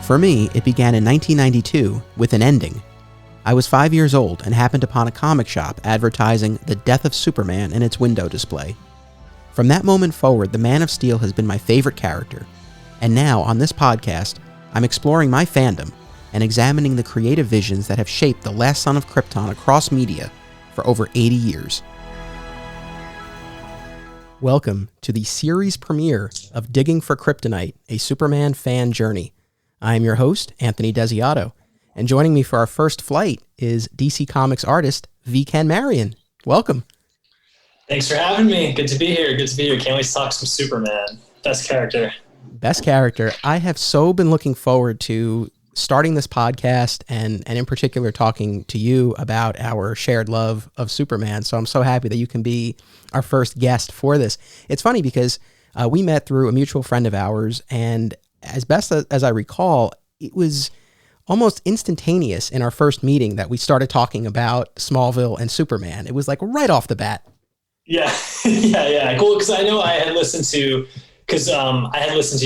For me, it began in 1992 with an ending. I was 5 years old and happened upon a comic shop advertising the death of Superman in its window display. From that moment forward, the Man of Steel has been my favorite character, and now, on this podcast, I'm exploring my fandom and examining the creative visions that have shaped the last son of Krypton across media for over 80 years. Welcome to the series premiere of Digging for Kryptonite, a Superman fan journey. I am your host, Anthony Desiato, and joining me for our first flight is DC Comics artist V Ken Marion. Welcome. Thanks for having me. Good to be here. Can't wait to talk some Superman. Best character. I have so been looking forward to starting this podcast and in particular talking to you about our shared love of Superman. So I'm so happy that you can be our first guest for this. It's funny because we met through a mutual friend of ours, and as best as I recall, it was almost instantaneous in our first meeting that we started talking about Smallville and Superman. It was like right off the bat. Yeah. Yeah. Cool. Because I know I had listened to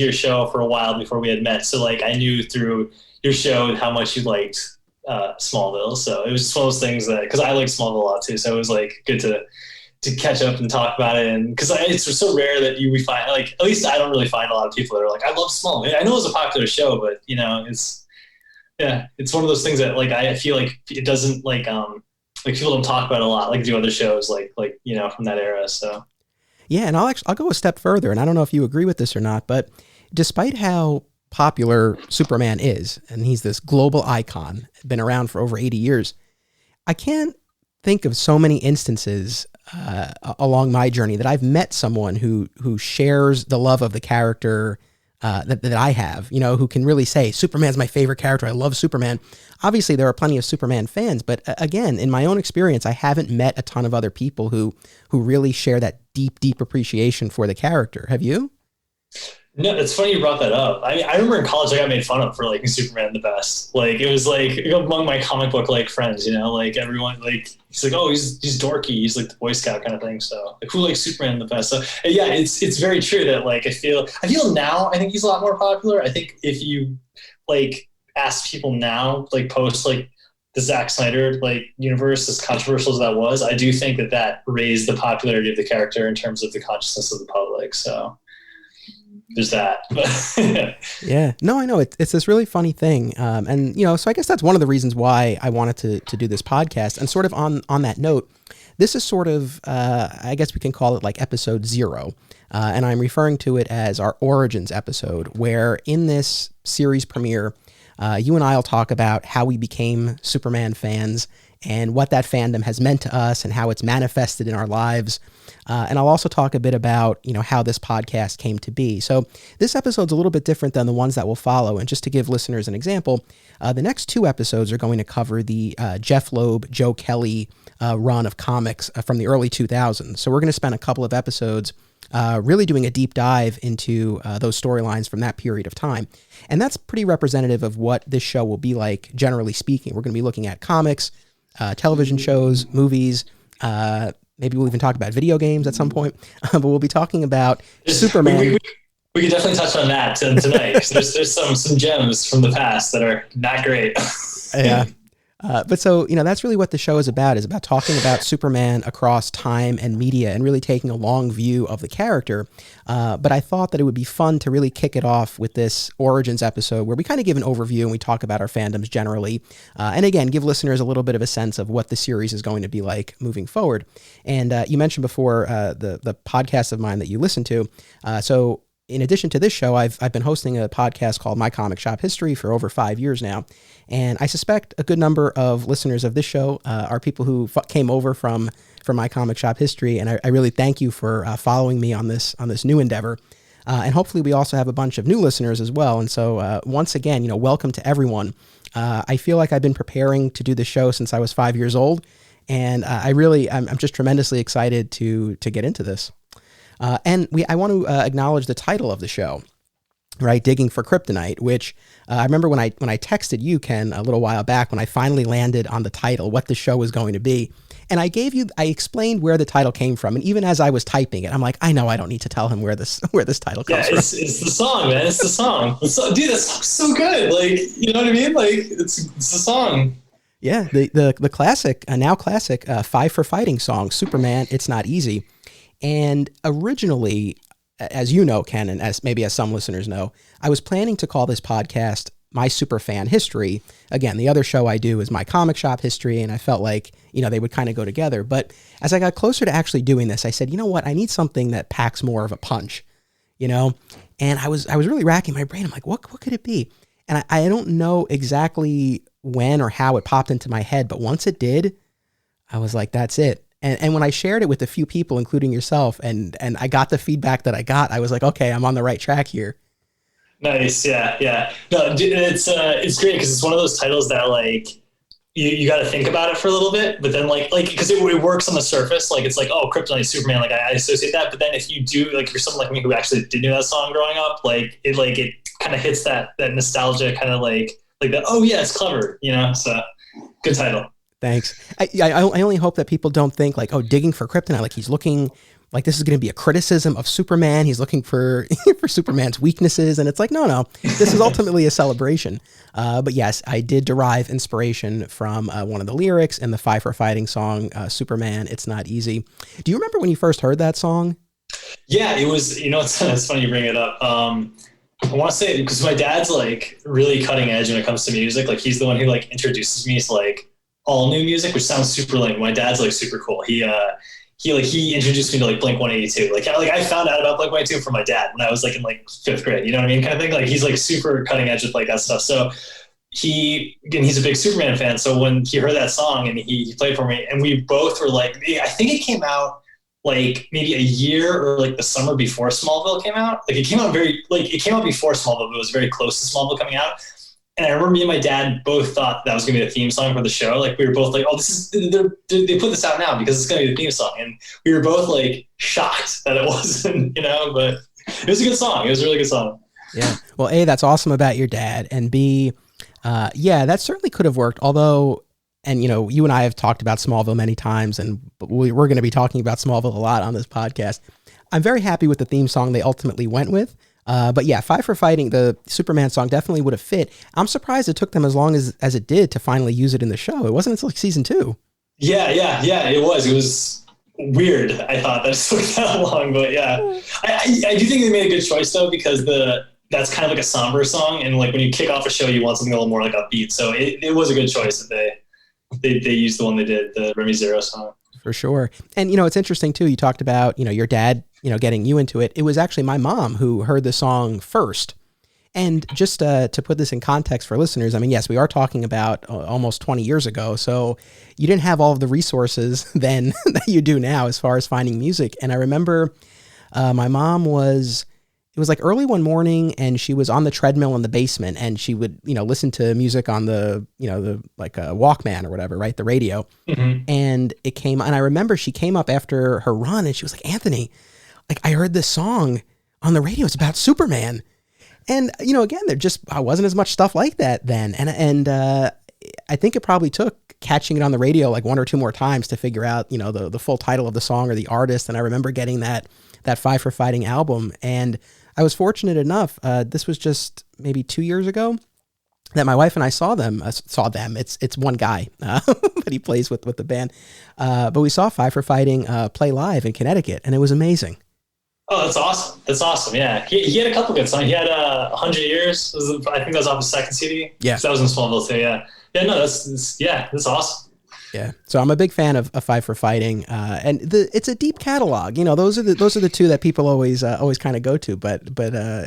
your show for a while before we had met. So like I knew through your show how much you liked Smallville. So it was just one of those things that, because I like Smallville a lot too. So it was like good to catch up and talk about it. And because it's so rare that we find, like, at least I don't really find a lot of people that are like, I love Smallville. I know it's a popular show, but it's one of those things that like I feel like it doesn't like people don't talk about it a lot, like do other shows like from that era. So yeah, and I'll go a step further, and I don't know if you agree with this or not, but despite how popular Superman is, and he's this global icon, been around for over 80 years, I can't think of so many instances along my journey that I've met someone who shares the love of the character that I have, who can really say, Superman's my favorite character, I love Superman. Obviously, there are plenty of Superman fans, but again, in my own experience, I haven't met a ton of other people who really share that deep appreciation for the character. Have you? No, it's funny you brought that up. I remember in college I got made fun of for liking Superman the best. Like it was like among my comic book like friends, like everyone like he's like, oh, he's dorky, he's like the Boy Scout kind of thing. So like who likes Superman the best? So yeah, it's very true that like I feel now I think he's a lot more popular. I think if you like ask people now, like post like the Zack Snyder like universe, as controversial as that was, I do think that raised the popularity of the character in terms of the consciousness of the public. So there's that. Yeah, no, I know it's this really funny thing. And so I guess that's one of the reasons why I wanted to do this podcast. And sort of on that note, this is sort of, I guess we can call it like episode 0. And I'm referring to it as our Origins episode, where in this series premiere, you and I'll talk about how we became Superman fans and what that fandom has meant to us and how it's manifested in our lives. And I'll also talk a bit about, how this podcast came to be. So this episode's a little bit different than the ones that will follow. And just to give listeners an example, the next 2 episodes are going to cover the Jeff Loeb, Joe Kelly run of comics from the early 2000s. So we're going to spend a couple of episodes really doing a deep dive into those storylines from that period of time. And that's pretty representative of what this show will be like, generally speaking. We're going to be looking at comics, television shows, movies, maybe we'll even talk about video games at some point, but we'll be talking about Superman. We could definitely touch on that tonight. There's some gems from the past that are not great. Yeah. But so, that's really what the show is about talking about Superman across time and media and really taking a long view of the character. But I thought that it would be fun to really kick it off with this Origins episode where we kind of give an overview and we talk about our fandoms generally. And again, give listeners a little bit of a sense of what the series is going to be like moving forward. And you mentioned before the podcast of mine that you listen to. So in addition to this show, I've been hosting a podcast called My Comic Shop History for over 5 years now. And I suspect a good number of listeners of this show are people who came over from My Comic Shop History. And I really thank you for following me on this new endeavor. And hopefully we also have a bunch of new listeners as well. And so once again, welcome to everyone. I feel like I've been preparing to do this show since I was 5 years old. And I'm just tremendously excited to get into this. And I want to acknowledge the title of the show, right? Digging for Kryptonite, which I remember when I texted you, Ken, a little while back when I finally landed on the title, what the show was going to be. And I explained where the title came from. And even as I was typing it, I'm like, I know I don't need to tell him where this title comes from. It's the song, man. It's the song. Dude, that song's so good. Like, you know what I mean? Like, it's the song. Yeah, the classic, now classic, Five for Fighting song, Superman, It's Not Easy. And originally, as you know, Ken, and as some listeners know, I was planning to call this podcast My Superfan History. Again, the other show I do is My Comic Shop History, and I felt like, they would kind of go together. But as I got closer to actually doing this, I said, you know what, I need something that packs more of a punch, And I was really racking my brain. I'm like, what could it be? And I don't know exactly when or how it popped into my head, but once it did, I was like, that's it. And when I shared it with a few people, including yourself, and I got the feedback that I got, I was like, okay, I'm on the right track here. Nice. Yeah. No, it's great because it's one of those titles that like you got to think about it for a little bit, but then like because it works on the surface, like it's like, oh, Kryptonite, Superman, like I associate that. But then if you do, like, if you're someone like me who actually did know that song growing up, like it kind of hits that nostalgia kind of like that. Oh yeah, it's clever, So good title. Thanks. I only hope that people don't think like, oh, digging for Kryptonite, like he's looking like this is going to be a criticism of Superman. He's looking for Superman's weaknesses. And it's like, no, this is ultimately a celebration. But yes, I did derive inspiration from one of the lyrics in the Five for Fighting song, Superman, It's Not Easy. Do you remember when you first heard that song? Yeah, it was, it's funny you bring it up. I want to say, because my dad's like really cutting edge when it comes to music. Like he's the one who like introduces me to like all new music, which sounds super lame. My dad's like super cool. He introduced me to like Blink-182. Like I found out about Blink-182 from my dad when I was like in like 5th grade. You know what I mean? Kind of thing. Like he's like super cutting edge with like that stuff. So he's a big Superman fan. So when he heard that song and he played for me, and we both were like, I think it came out like maybe a year or like the summer before Smallville came out. Like it came out before Smallville, but it was very close to Smallville coming out. And I remember me and my dad both thought that was going to be the theme song for the show. Like we were both like, oh, they put this out now because it's going to be the theme song. And we were both like shocked that it wasn't, but it was a good song. It was a really good song. Yeah. Well, A, that's awesome about your dad. And B, that certainly could have worked. Although, and you and I have talked about Smallville many times, and we're going to be talking about Smallville a lot on this podcast. I'm very happy with the theme song they ultimately went with. But yeah, Five for Fighting, the Superman song definitely would have fit. I'm surprised it took them as long as it did to finally use it in the show. It wasn't until like season 2. Yeah, it was. It was weird. I thought that it took that long, but yeah. I do think they made a good choice though, because that's kind of like a somber song, and like when you kick off a show, you want something a little more like upbeat. So it was a good choice that they used the one they did, the Remy Zero song. For sure. And, it's interesting too. You talked about, your dad, getting you into it. It was actually my mom who heard the song first. And just to put this in context for listeners, I mean, yes, we are talking about almost 20 years ago. So you didn't have all of the resources then that you do now as far as finding music. And I remember my mom it was like early one morning, and she was on the treadmill in the basement, and she would, listen to music on the like a Walkman or whatever, right? The radio. Mm-hmm. And it came, and I remember she came up after her run and she was like, Anthony, like I heard this song on the radio. It's about Superman. And, again, there just wasn't as much stuff like that then. And I think it probably took catching it on the radio like one or two more times to figure out, the full title of the song or the artist. And I remember getting that Five for Fighting album. And I was fortunate enough. This was just maybe 2 years ago that my wife and I saw them. It's one guy, but he plays with the band. But we saw Five for Fighting play live in Connecticut, and it was amazing. Oh, that's awesome. That's awesome. Yeah. He had a couple good songs. He had 100 Years. I think that was off his second CD. Yeah. So that was in Smallville too. Yeah. Yeah. No, that's awesome. Yeah. So I'm a big fan of Five for Fighting. And it's a deep catalog. Those are the two that people always kind of go to, but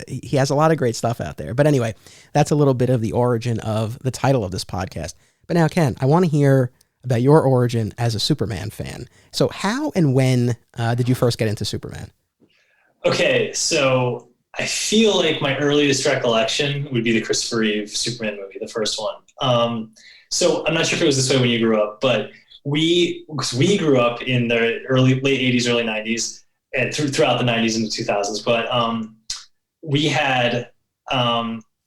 he has a lot of great stuff out there. But anyway, that's a little bit of the origin of the title of this podcast. But now, Ken, I want to hear about your origin as a Superman fan. So how and when did you first get into Superman? Okay, so I feel like my earliest recollection would be the Christopher Reeve Superman movie, the first one. So I'm not sure if it was this way when you grew up, but we grew up in the late 80s, early 90s, and throughout the 90s and the 2000s. But we had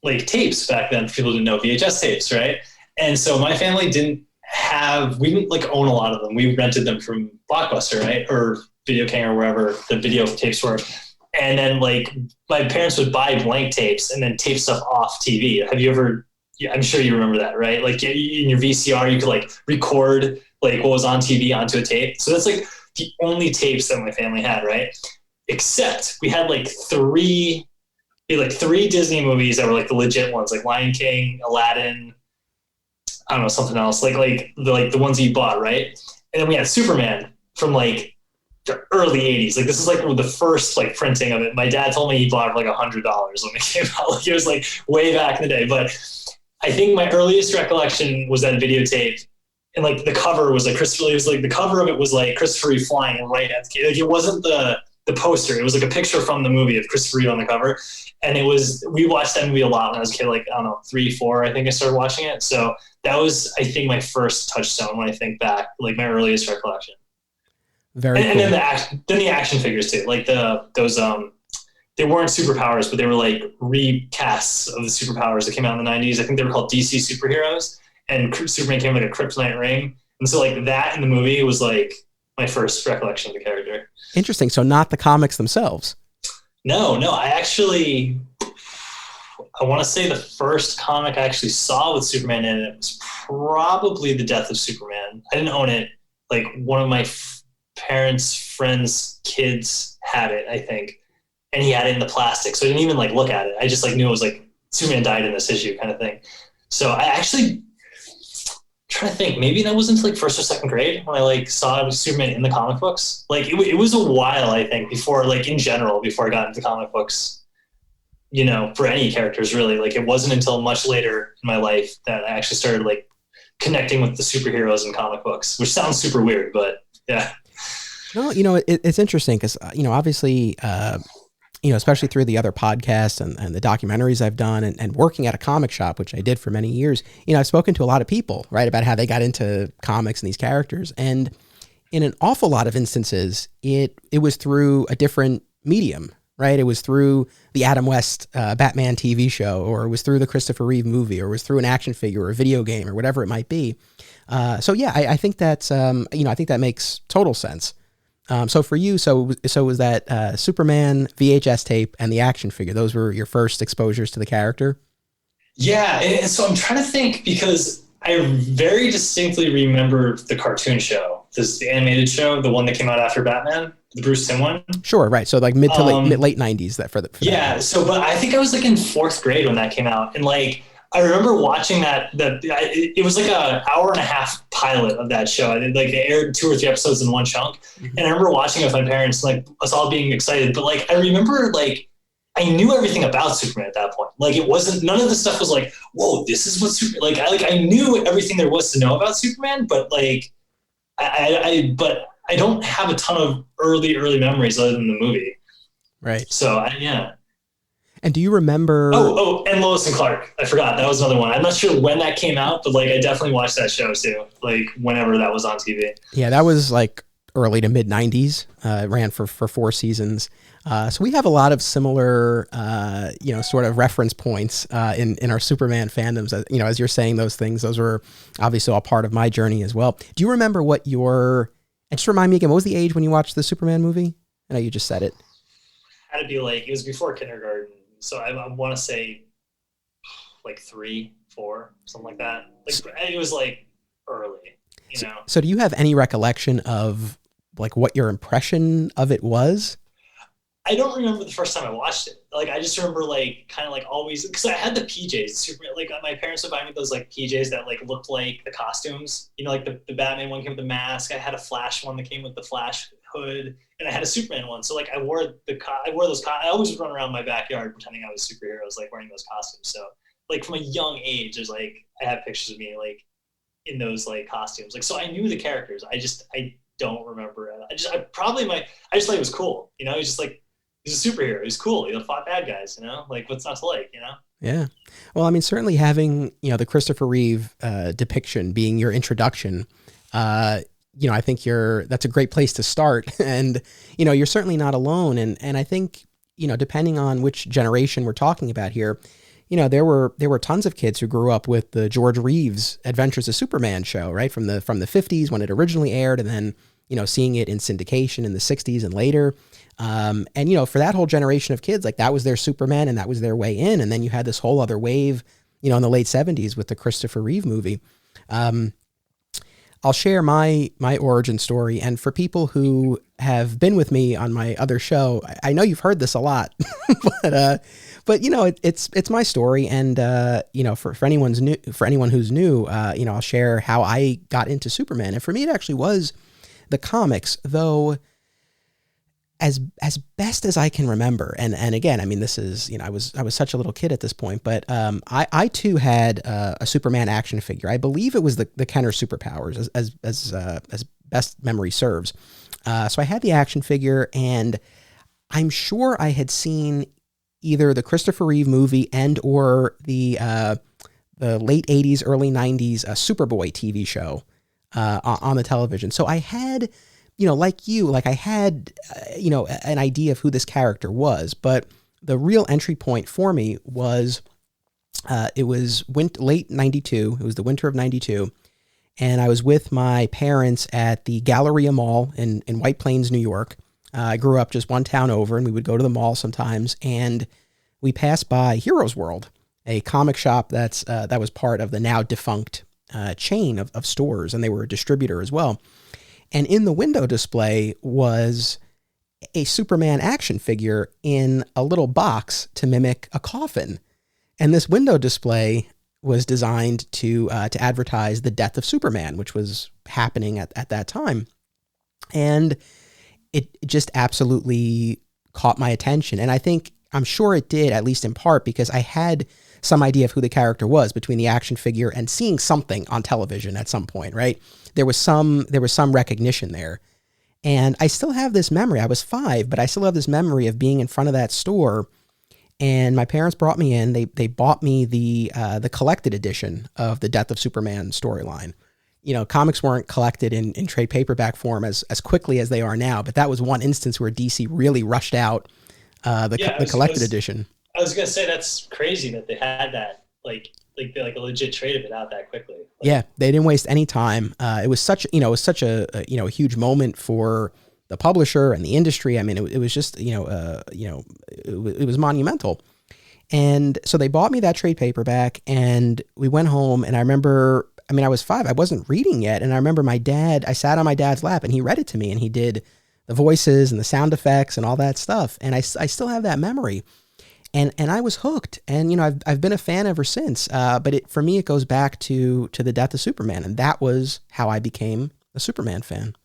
like tapes back then. For people who didn't know, VHS tapes, right? And so my family didn't we didn't like own a lot of them. We rented them from Blockbuster, right? Or Video King or wherever the video tapes were. And then like my parents would buy blank tapes and then tape stuff off TV. Have you ever, I'm sure you remember that, right? Like in your VCR, you could like record like what was on TV onto a tape. So that's like the only tapes that my family had, right? Except we had like three Disney movies that were like the legit ones, like Lion King, Aladdin, I don't know, something else, like the ones that you bought, right? And then we had Superman from like the early 80s. Like this is like the first like printing of it. My dad told me he bought it for like $100 when it came out. Like it was like way back in the day. But I think my earliest recollection was that videotape, and like the cover was like Christopher. It was like the cover of it was like Christopher Reeve flying right at the kid. Like it wasn't the poster. It was like a picture from the movie of Christopher Reeve on the cover. And we watched that movie a lot when I was a kid, like, I don't know, 3, 4, I think I started watching it. So that was, I think, my first touchstone when I think back, like my earliest recollection. Very cool. And then the action figures too, like those they weren't superpowers, but they were like recasts of the superpowers that came out in the 90s. I think they were called DC superheroes, and Superman came with like a Kryptonite ring. And so like that in the movie was like my first recollection of the character. Interesting. So not the comics themselves. No, I want to say the first comic I actually saw with Superman in it was probably The Death of Superman. I didn't own it. Like one of my parents' friends' kids had it, I think. And he had it in the plastic. So I didn't even like look at it. I just like knew it was like Superman died in this issue kind of thing. So I actually trying to think, maybe that wasn't like first or second grade when I like saw Superman in the comic books. Like it was a while, I think, before like in general, before I got into comic books, you know, for any characters really. Like it wasn't until much later in my life that I actually started like connecting with the superheroes in comic books, which sounds super weird, but yeah. No, you know, it's interesting because, you know, obviously, you know, especially through the other podcasts and the documentaries I've done and working at a comic shop, which I did for many years, you know, I've spoken to a lot of people, right, about how they got into comics and these characters. And in an awful lot of instances, it was through a different medium, right? It was through the Adam West Batman TV show, or it was through the Christopher Reeve movie, or it was through an action figure or a video game or whatever it might be. So yeah, I think that's, you know, I think that makes total sense. So for you, so was that Superman VHS tape and the action figure? Those were your first exposures to the character? Yeah, and so I'm trying to think because I very distinctly remember the cartoon show, the animated show, the one that came out after Batman, the Bruce Timm one. Sure, right. So like mid to late 90s. Yeah. So, but I think I was like in 4th grade when that came out, and like I remember watching that. It was like an hour and a half pilot of that show. I did like they aired 2 or 3 episodes in one chunk, and I remember watching it with my parents, like us all being excited. But like I remember, like I knew everything about Superman at that point. Like it wasn't none of the stuff was like, whoa, this is what Super. Like I knew everything there was to know about Superman, but like but I don't have a ton of early memories other than the movie. Right. So yeah. And do you remember? Oh, and Lois and Clark. I forgot. That was another one. I'm not sure when that came out, but like I definitely watched that show too. Like whenever that was on TV. Yeah, that was like early to mid 90s. Ran for 4 seasons. So we have a lot of similar, you know, sort of reference points in our Superman fandoms. You know, as you're saying those things, those were obviously all part of my journey as well. Do you remember what and just remind me again, what was the age when you watched the Superman movie? I know you just said it. Had to be like, it was before kindergarten. So I want to say like 3, 4, something like that. Like it was like early, you know? So do you have any recollection of like what your impression of it was? I don't remember the first time I watched it. Like, I just remember like kind of like always, because I had the PJs, Superman, like my parents would buy me those like PJs that like looked like the costumes, you know, like the Batman one came with the mask. I had a Flash one that came with the Flash hood, and I had a Superman one. So like I wore those. I always would run around my backyard pretending I was superheroes, like wearing those costumes. So like from a young age, there's like I have pictures of me like in those like costumes. Like so I knew the characters. I don't remember it. I just thought it was cool. You know, it's just like. He's a superhero. He's cool. He fought bad guys, you know? Like, what's not to like, you know? Yeah. Well, I mean, certainly having, you know, the Christopher Reeve depiction being your introduction, you know, I think that's a great place to start. And, you know, you're certainly not alone. And I think, you know, depending on which generation we're talking about here, there were tons of kids who grew up with the George Reeves Adventures of Superman show, right? From the 50s when it originally aired, and then, seeing it in syndication in the 60s and later. And, for that whole generation of kids, like that was their Superman and that was their way in. And then you had this whole other wave, in the late 70s with the Christopher Reeve movie. I'll share my origin story. And for people who have been with me on my other show, I know you've heard this a lot, but it's my story. And, for anyone who's new, I'll share how I got into Superman. And for me, it actually was the comics, though, as best as I can remember. And again, I mean, this is, I was such a little kid at this point, but I too had a Superman action figure. I believe it was the Kenner Superpowers as best memory serves. So I had the action figure, and I'm sure I had seen either the Christopher Reeve movie and or the late 80s, early 90s Superboy TV show on the television. So I had, I had, an idea of who this character was, but the real entry point for me was, it was late 92. It was the winter of 92. And I was with my parents at the Galleria Mall in White Plains, New York. I grew up just one town over, and we would go to the mall sometimes, and we passed by Heroes World, a comic shop that was part of the now defunct chain of stores, and they were a distributor as well. And in the window display was a Superman action figure in a little box to mimic a coffin. And this window display was designed to advertise the death of Superman, which was happening at that time. And it just absolutely caught my attention. And I'm sure it did, at least in part, because I had some idea of who the character was between the action figure and seeing something on television at some point, right? There was some recognition there. And I still have this memory. I was 5, but I still have this memory of being in front of that store, and my parents brought me in. They bought me the collected edition of the Death of Superman storyline. Comics weren't collected in trade paperback form as quickly as they are now, but that was one instance where DC really rushed out the collected edition. I was gonna say that's crazy that they had that like a legit trade of it out that quickly. Yeah, they didn't waste any time. It was such a huge moment for the publisher and the industry. I mean, it was just it was monumental. And so they bought me that trade paperback, and we went home. And I remember, I was 5, I wasn't reading yet, and I remember I sat on my dad's lap, and he read it to me, and he did the voices and the sound effects and all that stuff. And I still have that memory. And I was hooked, and I've been a fan ever since. But for me, it goes back to the death of Superman, and that was how I became a Superman fan.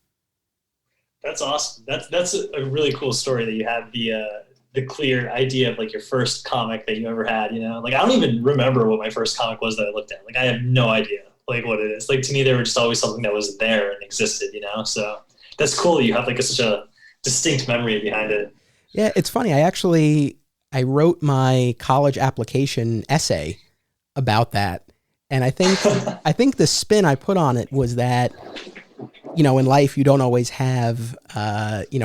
That's awesome. That's a really cool story that you have the clear idea of like your first comic that you ever had. Like I don't even remember what my first comic was that I looked at. Like I have no idea like what it is. Like to me, they were just always something that was there and existed. So that's cool that you have like such a distinct memory behind it. Yeah, it's funny. I wrote my college application essay about that. And I think the spin I put on it was that, in life, you don't always have,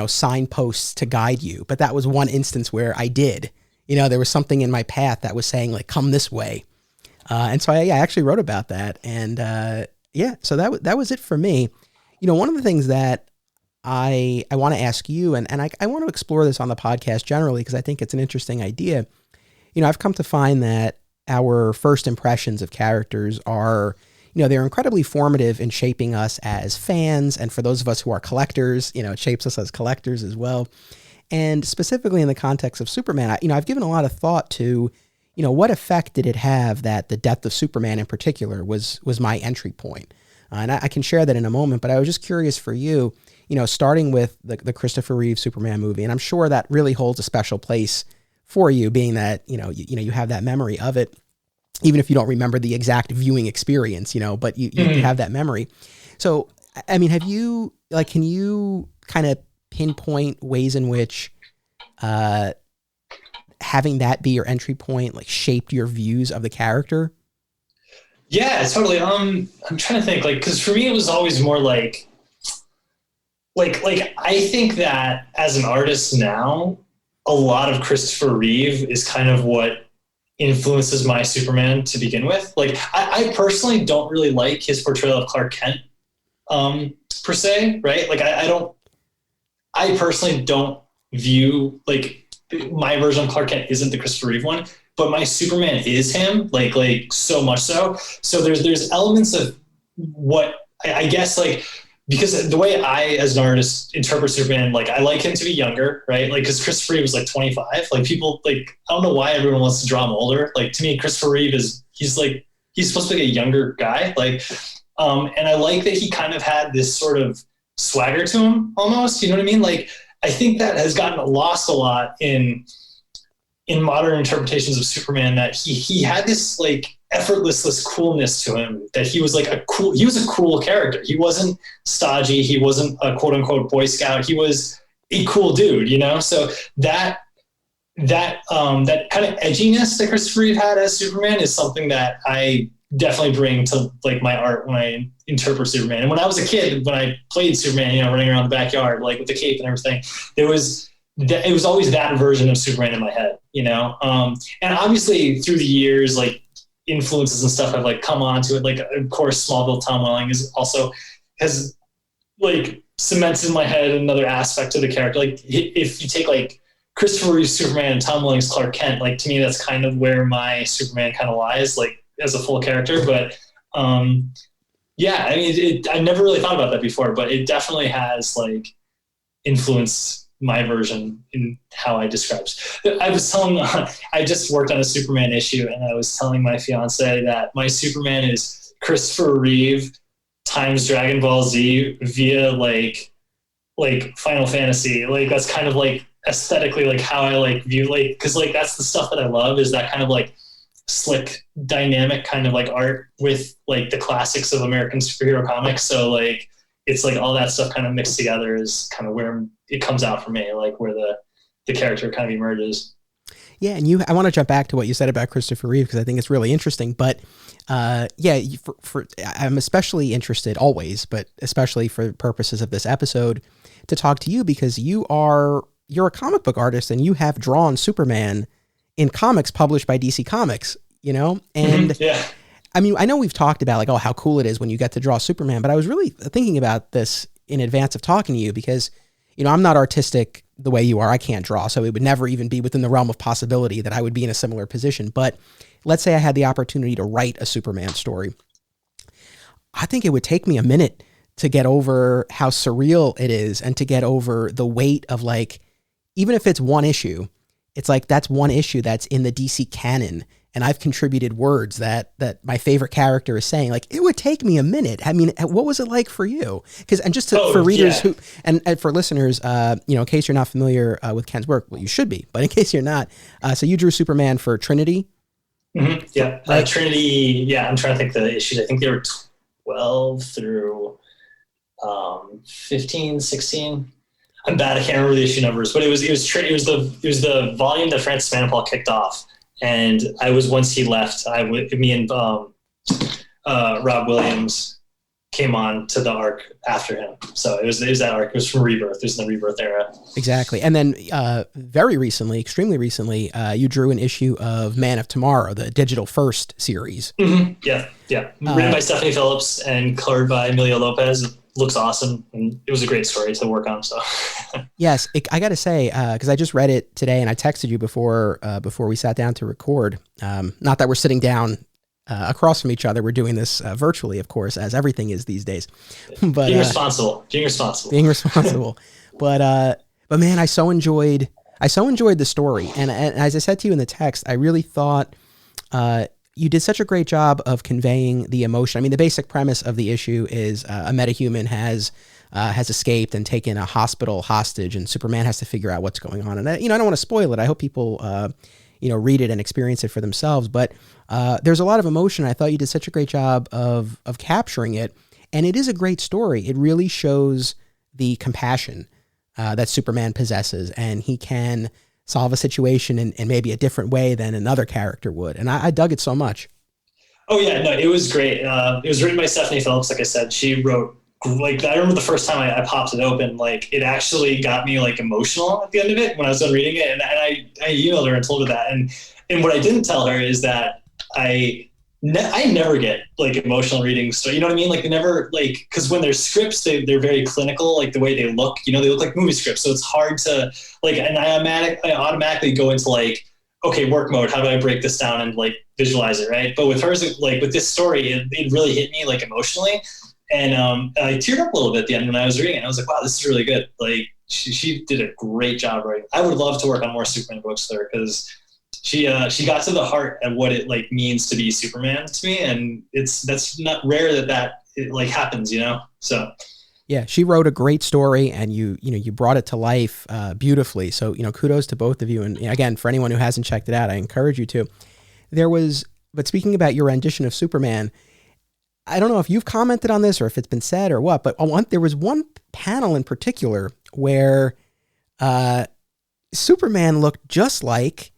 signposts to guide you. But that was one instance where I did. There was something in my path that was saying, like, come this way. And so I actually wrote about that. And so that was it for me. One of the things that I want to ask you, and I want to explore this on the podcast generally, because I think it's an interesting idea. I've come to find that our first impressions of characters are, they're incredibly formative in shaping us as fans. And for those of us who are collectors, it shapes us as collectors as well. And specifically in the context of Superman, I've given a lot of thought to, what effect did it have that the death of Superman in particular was my entry point? And I can share that in a moment, but I was just curious for you, starting with the Christopher Reeve Superman movie, and I'm sure that really holds a special place for you, being that, you have that memory of it, even if you don't remember the exact viewing experience, but you have that memory. So, I mean, can you kind of pinpoint ways in which having that be your entry point, like, shaped your views of the character? Yeah, totally. I'm trying to think, like, because for me, it was always more like I think that as an artist now, a lot of Christopher Reeve is kind of what influences my Superman to begin with. Like I personally don't really like his portrayal of Clark Kent per se, right? Like I personally don't view, like, my version of Clark Kent isn't the Christopher Reeve one, but my Superman is him, like so much so. So there's elements of what I guess, like, because the way I, as an artist, interpret Superman, like, I like him to be younger, right? Like, because Christopher Reeve was like 25. Like, people, like, I don't know why everyone wants to draw him older. Like, to me, Christopher Reeve he's supposed to be a younger guy. Like, and I like that he kind of had this sort of swagger to him almost, you know what I mean? Like, I think that has gotten lost a lot in modern interpretations of Superman, that he had this, like, effortless coolness to him, that he was like he was a cool character. He wasn't stodgy. He wasn't a quote unquote Boy Scout. He was a cool dude, you know? So that kind of edginess that Christopher Reeve had as Superman is something that I definitely bring to, like, my art when I interpret Superman. And when I was a kid, when I played Superman, you know, running around the backyard, like, with the cape and everything, it was always that version of Superman in my head, you know? And obviously through the years, like, influences and stuff have, like, come onto it. Like, of course, Smallville Tom Welling has like cemented in my head another aspect of the character. Like, if you take, like, Christopher Reeve's Superman and Tom Welling's Clark Kent, like, to me, that's kind of where my Superman kind of lies, like, as a full character. But yeah, I mean, I never really thought about that before, but it definitely has, like, influenced my version in how I describe. I was telling, I just worked on a Superman issue, and I was telling my fiance that my Superman is Christopher Reeve times Dragon Ball Z via like Final Fantasy. Like, that's kind of, like, aesthetically, like, how I, like, view, like, because, like, that's the stuff that I love, is that kind of, like, slick, dynamic kind of, like, art with, like, the classics of American superhero comics. So, like, it's like all that stuff kind of mixed together is kind of where it comes out for me, like, where the character kind of emerges. Yeah, and I want to jump back to what you said about Christopher Reeve, because I think it's really interesting. But yeah, I'm especially interested always, but especially for purposes of this episode, to talk to you, because you're a comic book artist, and you have drawn Superman in comics published by DC Comics, you know? And yeah. I mean, I know we've talked about, like, oh, how cool it is when you get to draw Superman, but I was really thinking about this in advance of talking to you, because, you know, I'm not artistic the way you are. I can't draw, so it would never even be within the realm of possibility that I would be in a similar position. But let's say I had the opportunity to write a Superman story. I think it would take me a minute to get over how surreal it is, and to get over the weight of, like, even if it's one issue, it's like, that's one issue that's in the DC canon, and I've contributed words that my favorite character is saying. Like, it would take me a minute. I mean, what was it like for you? For readers who, and for listeners, you know, in case you're not familiar with Ken's work, well, you should be, but in case you're not, so you drew Superman for Trinity. Mm-hmm. Yeah. Right? Trinity. Yeah. I'm trying to think the issues. I think they were 12 through 15, 16. I'm bad. I can't remember the issue numbers, but it was the volume that Francis Manapul kicked off. And I was, once he left, me and Rob Williams came on to the arc after him. So it was that arc. It was from Rebirth. It was in the Rebirth era. Exactly. And then very recently, extremely recently, you drew an issue of Man of Tomorrow, the Digital First series. Mm-hmm. Yeah. Written by Stephanie Phillips and colored by Emilio Lopez. It looks awesome, and it was a great story to work on. So yes, I got to say, because I just read it today, and I texted you before we sat down to record. Not that we're sitting down across from each other. We're doing this virtually, of course, as everything is these days. But being responsible. But man, I so enjoyed the story, and as I said to you in the text, I really thought you did such a great job of conveying the emotion. I mean, the basic premise of the issue is a metahuman has escaped and taken a hospital hostage, and Superman has to figure out what's going on. And I don't want to spoil it. I hope people read it and experience it for themselves. But there's a lot of emotion. I thought you did such a great job of capturing it, and it is a great story. It really shows the compassion that Superman possesses, and he can solve a situation in maybe a different way than another character would. And I dug it so much. Oh yeah, no, it was great. It was written by Stephanie Phillips. Like I said, she wrote, like, I remember the first time I popped it open, like, it actually got me, like, emotional at the end of it when I was done reading it. And I emailed her and told her that. And And what I didn't tell her is that I never get like emotional readings. So, you know what I mean? Like they never like, cause when they're scripts, they're very clinical, like the way they look, you know, they look like movie scripts. So it's hard to like, and I automatically go into like, okay, work mode. How do I break this down and like visualize it? Right. But with hers, like with this story, it really hit me like emotionally. And I teared up a little bit at the end when I was reading it. I was like, wow, this is really good. Like she did a great job writing. I would love to work on more Superman books with her because she got to the heart of what it like means to be Superman to me, and that's not rare that it like happens, you know. So yeah, she wrote a great story, and you brought it to life beautifully. So kudos to both of you. And again, for anyone who hasn't checked it out, I encourage you to. But speaking about your rendition of Superman, I don't know if you've commented on this or if it's been said or what, but there was one panel in particular where Superman looked just like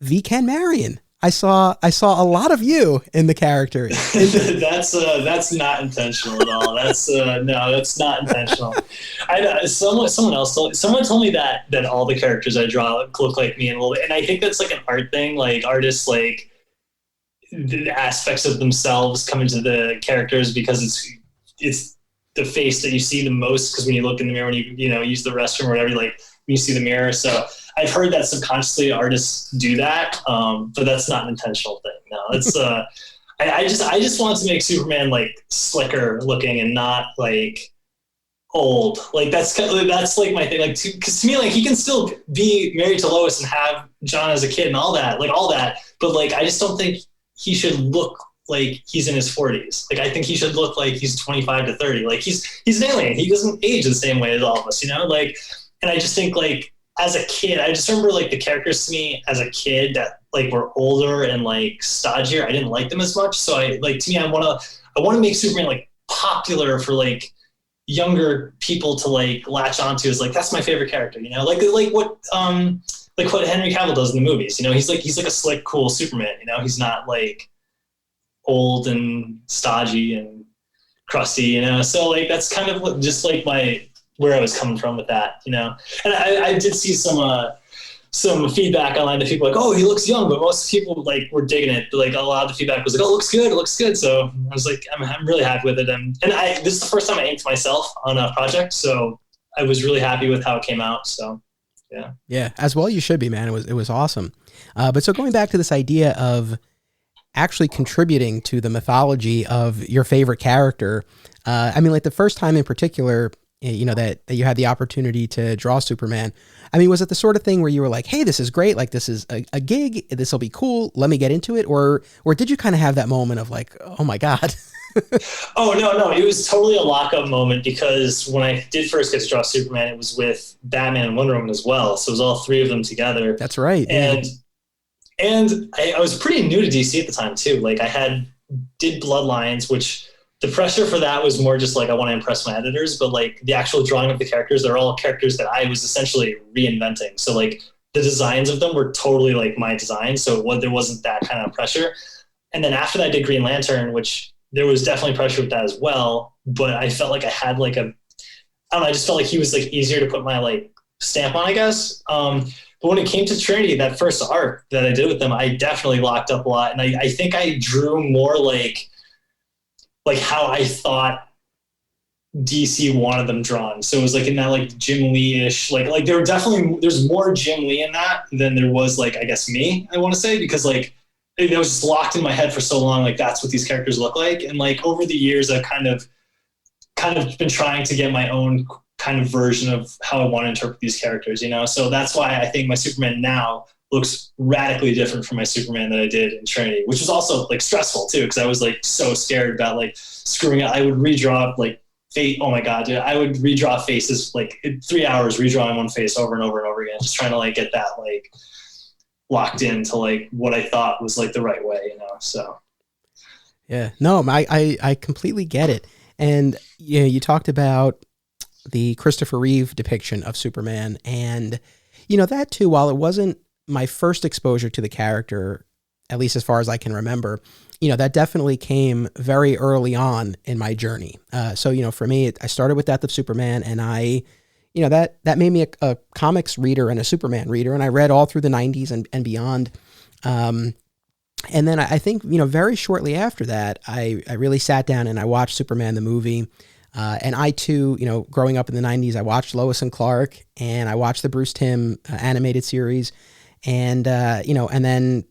V Ken Marion. I saw a lot of you in the character. That's not intentional at all. That's not intentional. Someone told me that all the characters I draw look like me, and I think that's like an art thing. Like artists, like the aspects of themselves come into the characters because it's the face that you see the most. Because when you look in the mirror, when you use the restroom or whatever, like when you see the mirror, so. I've heard that subconsciously artists do that, but that's not an intentional thing. No, it's I just want to make Superman like slicker looking and not like old. Like that's like my thing. Like because to me, like he can still be married to Lois and have John as a kid and all that. But like I just don't think he should look like he's in his 40s. Like I think he should look like he's 25 to 30. Like he's an alien. He doesn't age the same way as all of us, you know. Like, and I just think like. As a kid, I just remember like the characters to me as a kid that like were older and like stodgier. I didn't like them as much. So I want to make Superman like popular for like younger people to like latch onto as like, that's my favorite character, you know, like what Henry Cavill does in the movies, you know, he's like a slick, cool Superman, you know, he's not like old and stodgy and crusty, you know? So like, that's kind of just like where I was coming from with that, you know. And I did see some feedback online that people were like, oh, he looks young, but most people like were digging it. But like a lot of the feedback was like, oh, it looks good. So I was like, I'm really happy with it. And this is the first time I inked myself on a project, so I was really happy with how it came out. So yeah, as well you should be, man. It was awesome. But so going back to this idea of actually contributing to the mythology of your favorite character, I mean, like the first time in particular. That you had the opportunity to draw Superman. I mean, was it the sort of thing where you were like, hey, this is great. Like, this is a gig. This will be cool. Let me get into it. Or did you kind of have that moment of like, oh my God? Oh, no. It was totally a lockup moment because when I did first get to draw Superman, it was with Batman and Wonder Woman as well. So it was all three of them together. That's right. And I was pretty new to DC at the time too. Like I did Bloodlines, which the pressure for that was more just like, I want to impress my editors, but like the actual drawing of the characters, they're all characters that I was essentially reinventing. So like the designs of them were totally like my design. So there wasn't that kind of pressure. And then after that I did Green Lantern, which there was definitely pressure with that as well. But I felt like I had like I just felt like he was like easier to put my like stamp on, I guess. But when it came to Trinity, that first arc that I did with them, I definitely locked up a lot. And I think I drew more like how I thought DC wanted them drawn. So it was like in that like Jim Lee-ish, like there's more Jim Lee in that than there was like, I guess me, I want to say, because like it was just locked in my head for so long. Like that's what these characters look like. And like over the years, I've kind of been trying to get my own kind of version of how I want to interpret these characters, you know? So that's why I think my Superman now looks radically different from my Superman that I did in Trinity, which was also like stressful too, because I was like so scared about like screwing up. I would redraw like face. Oh my God, dude. I would redraw faces like in 3 hours, redrawing one face over and over and over again, just trying to like get that like locked into like what I thought was like the right way, you know? So. Yeah, no, I completely get it. And you talked about the Christopher Reeve depiction of Superman, and that too, while it wasn't my first exposure to the character, at least as far as I can remember, that definitely came very early on in my journey. So, for me, I started with Death of Superman, and that made me a comics reader and a Superman reader. And I read all through the 90s and beyond. And then I think, very shortly after that, I really sat down and I watched Superman the movie. And I too, growing up in the 90s, I watched Lois and Clark, and I watched the Bruce Timm animated series. And, and then,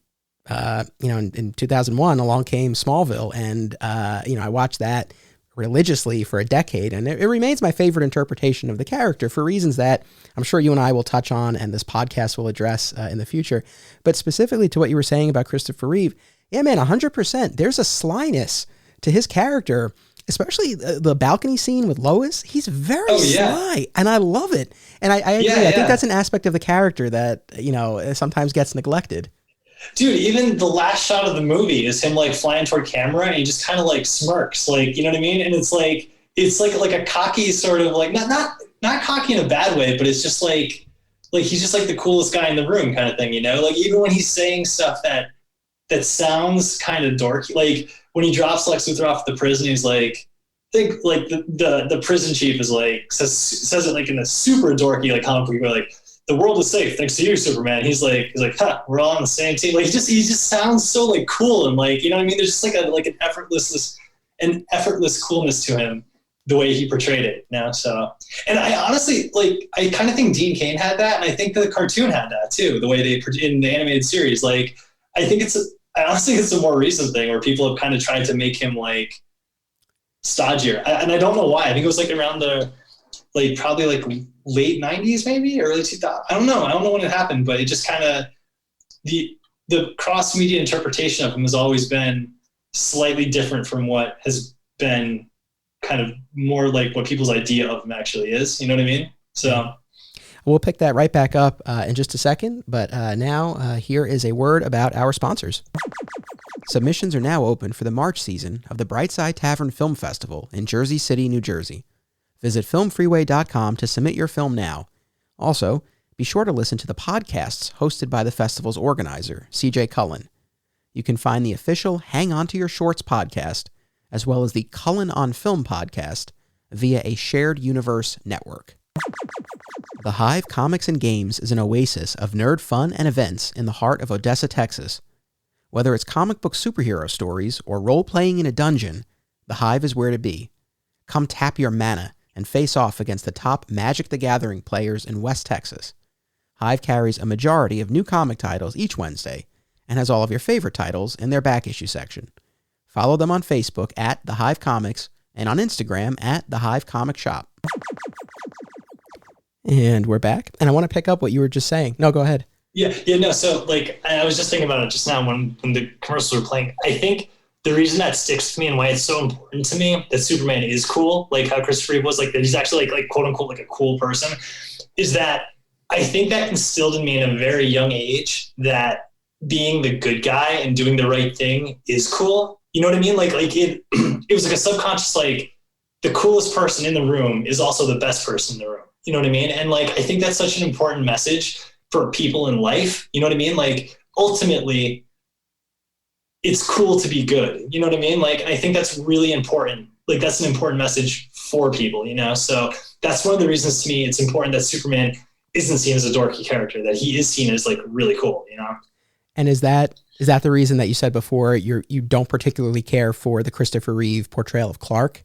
in 2001, along came Smallville. And, I watched that religiously for a decade. And it remains my favorite interpretation of the character for reasons that I'm sure you and I will touch on and this podcast will address in the future. But specifically to what you were saying about Christopher Reeve, yeah, man, 100%. There's a slyness to his character, especially the balcony scene with Lois. He's very sly, and I love it. And I agree. Yeah, I think that's an aspect of the character that, sometimes gets neglected. Dude, even the last shot of the movie is him like flying toward camera and he just kind of like smirks, like, you know what I mean? And it's like a cocky sort of like, not cocky in a bad way, but it's just like he's just like the coolest guy in the room kind of thing, Like even when he's saying stuff that sounds kind of dorky, like when he drops Lex Luthor off the prison, he's like, think like the prison chief is like, says it like in a super dorky, like comic book way, like, the world is safe thanks to you, Superman. He's like, we're all on the same team. Like he just sounds so like cool and like, you know what I mean? There's just like an effortless coolness to him, the way he portrayed it. So, and I honestly I kind of think Dean Cain had that, and I think the cartoon had that too. The way they in the animated series, like I honestly it's a more recent thing where people have kind of tried to make him like stodgier, and I don't know why. I think it was like around the probably like late 90s, maybe early 2000s. I don't know when it happened, but it just kind of the cross media interpretation of him has always been slightly different from what has been kind of more like what people's idea of him actually is. You know what I mean? So we'll pick that right back up in just a second. But now here is a word about our sponsors. Submissions are now open for the March season of the Brightside Tavern Film Festival in Jersey City, New Jersey. Visit filmfreeway.com to submit your film now. Also, be sure to listen to the podcasts hosted by the festival's organizer, CJ Cullen. You can find the official Hang On to Your Shorts podcast, as well as the Cullen on Film podcast, via a shared universe network. The Hive Comics and Games is an oasis of nerd fun and events in the heart of Odessa, Texas. Whether it's comic book superhero stories or role-playing in a dungeon, the Hive is where to be. Come tap your mana and face off against the top Magic the Gathering players in West Texas. Hive carries a majority of new comic titles each Wednesday and has all of your favorite titles in their back issue section. Follow them on Facebook at The Hive Comics and on Instagram at The Hive Comic Shop. And we're back. And I want to pick up what you were just saying. No, go ahead. Yeah. No, so I was just thinking about it just now when the commercials were playing. I think the reason that sticks to me and why it's so important to me that Superman is cool, like how Christopher Reeve was, like that he's actually like quote unquote like a cool person, is that I think that instilled in me in a very young age that being the good guy and doing the right thing is cool. You know what I mean? Like it was like a subconscious, like the coolest person in the room is also the best person in the room. You know what I mean? And like I think that's such an important message for people in life. You know what I mean? Like ultimately, it's cool to be good. You know what I mean? Like, I think that's really important. Like, that's an important message for people, So that's one of the reasons to me it's important that Superman isn't seen as a dorky character, that he is seen as like really cool, And is that the reason that you said before you don't particularly care for the Christopher Reeve portrayal of Clark?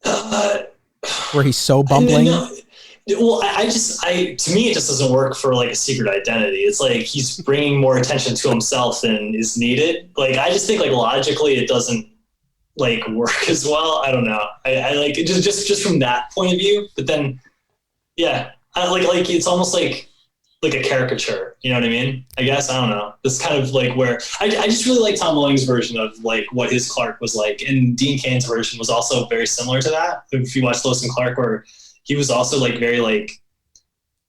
Where he's so bumbling? Well, to me, it just doesn't work for like a secret identity. It's like he's bringing more attention to himself than is needed. Like, I just think like logically it doesn't like work as well. I don't know. I like it just from that point of view. But then, yeah, I like it's almost like a caricature. You know what I mean? I guess I don't know. This kind of like where I just really like Tom Welling's version of like what his Clark was like, and Dean Cain's version was also very similar to that. If you watch Lois and Clark, where he was also like very like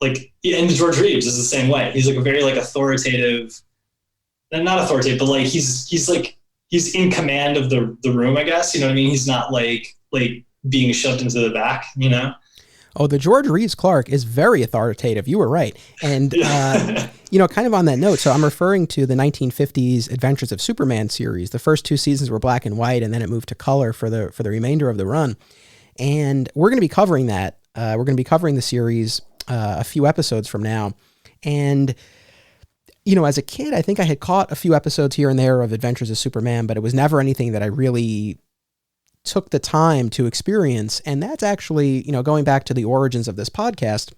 and George Reeves is the same way. He's like a very like authoritative, not authoritative, but like he's like he's in command of the room, I guess. You know what I mean? He's not like being shoved into the back, Oh, the George Reeves Clark is very authoritative. You were right. And, kind of on that note, so I'm referring to the 1950s Adventures of Superman series. The first two seasons were black and white, and then it moved to color for the remainder of the run. And we're going to be covering that. We're going to be covering the series a few episodes from now. And as a kid, I think I had caught a few episodes here and there of Adventures of Superman, but it was never anything that I really took the time to experience. And that's actually, going back to the origins of this podcast,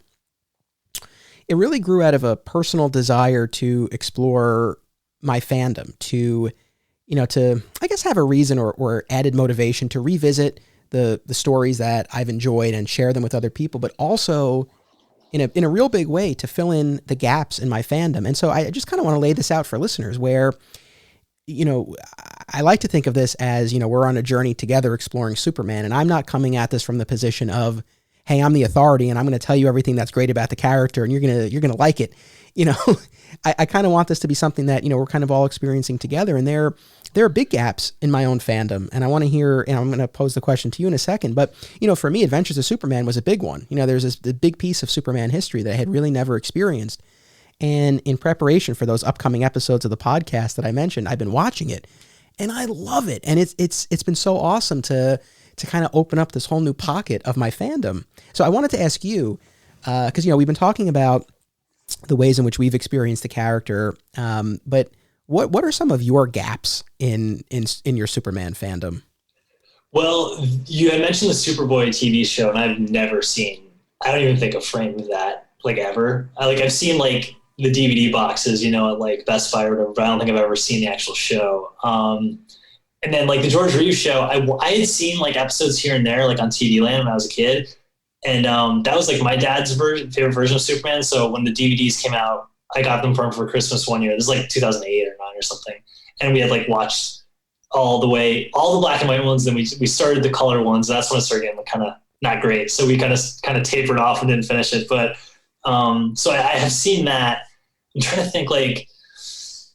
it really grew out of a personal desire to explore my fandom, to I guess have a reason or added motivation to revisit the stories that I've enjoyed and share them with other people, but also in a real big way to fill in the gaps in my fandom. And so I just kind of want to lay this out for listeners where, I like to think of this as, we're on a journey together exploring Superman, and I'm not coming at this from the position of, hey, I'm the authority and I'm going to tell you everything that's great about the character and you're going to like it. I kind of want this to be something that, we're kind of all experiencing together. And there are big gaps in my own fandom. And I want to hear, and I'm going to pose the question to you in a second, but, for me, Adventures of Superman was a big one. There's this big piece of Superman history that I had really never experienced. And in preparation for those upcoming episodes of the podcast that I mentioned, I've been watching it and I love it. And it's been so awesome to kind of open up this whole new pocket of my fandom. So I wanted to ask you, because, we've been talking about the ways in which we've experienced the character, but what are some of your gaps in your Superman fandom? Well, you had mentioned the Superboy TV show, and I've never seen, I don't even think a frame of that, ever. I've seen, the DVD boxes, at, Best Buy or whatever, but I don't think I've ever seen the actual show. And then, the George Reeves show, I had seen, episodes here and there, on TV Land when I was a kid. And that was, my dad's favorite version of Superman. So when the DVDs came out, I got them for Christmas one year. This is, 2008 or 9 or something. And we had, watched all the black and white ones. Then we started the color ones. That's when it started getting, kind of not great. So we kind of tapered off and didn't finish it. But so I have seen that. I'm trying to think, this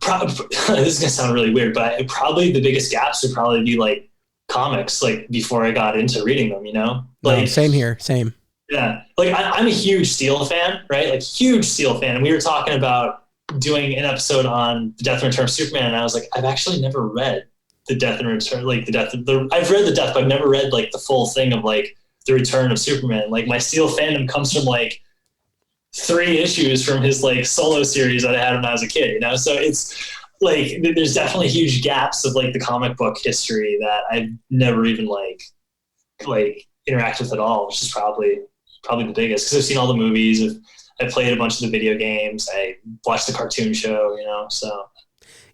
is going to sound really weird, but probably the biggest gaps would probably be, comics, before I got into reading them, Same here. Same. Yeah. I'm a huge Steel fan, right? Huge Steel fan. And we were talking about doing an episode on the Death and Return of Superman. And I was I've actually never read the Death and Return, I've read the Death, but I've never read the full thing of the Return of Superman. My Steel fandom comes from 3 issues from his solo series that I had when I was a kid, So it's there's definitely huge gaps of the comic book history that I've never even interact with at all, which is probably the biggest, because I've seen all the movies. I've played a bunch of the video games. I watched the cartoon show, so.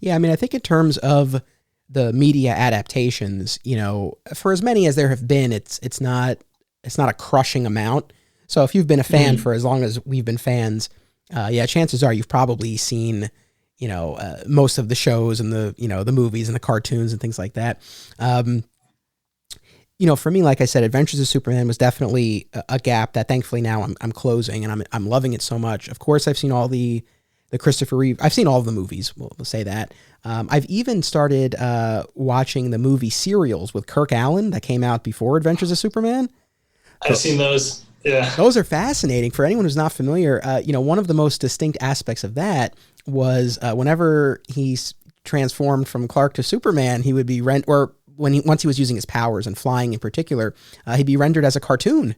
Yeah, I think in terms of the media adaptations, for as many as there have been, it's not a crushing amount. So if you've been a fan for as long as we've been fans, chances are you've probably seen, most of the shows and the movies and the cartoons and things like that. For me, like I said, Adventures of Superman was definitely a gap that thankfully now I'm closing, and I'm loving it so much. Of course, I've seen all the Christopher Reeve. I've seen all of the movies. We'll say that. I've even started watching the movie serials with Kirk Allen that came out before Adventures of Superman. I've seen those. Yeah, those are fascinating. For anyone who's not familiar, one of the most distinct aspects of that was whenever he's transformed from Clark to Superman, he would be once he was using his powers and flying in particular, he'd be rendered as a cartoon.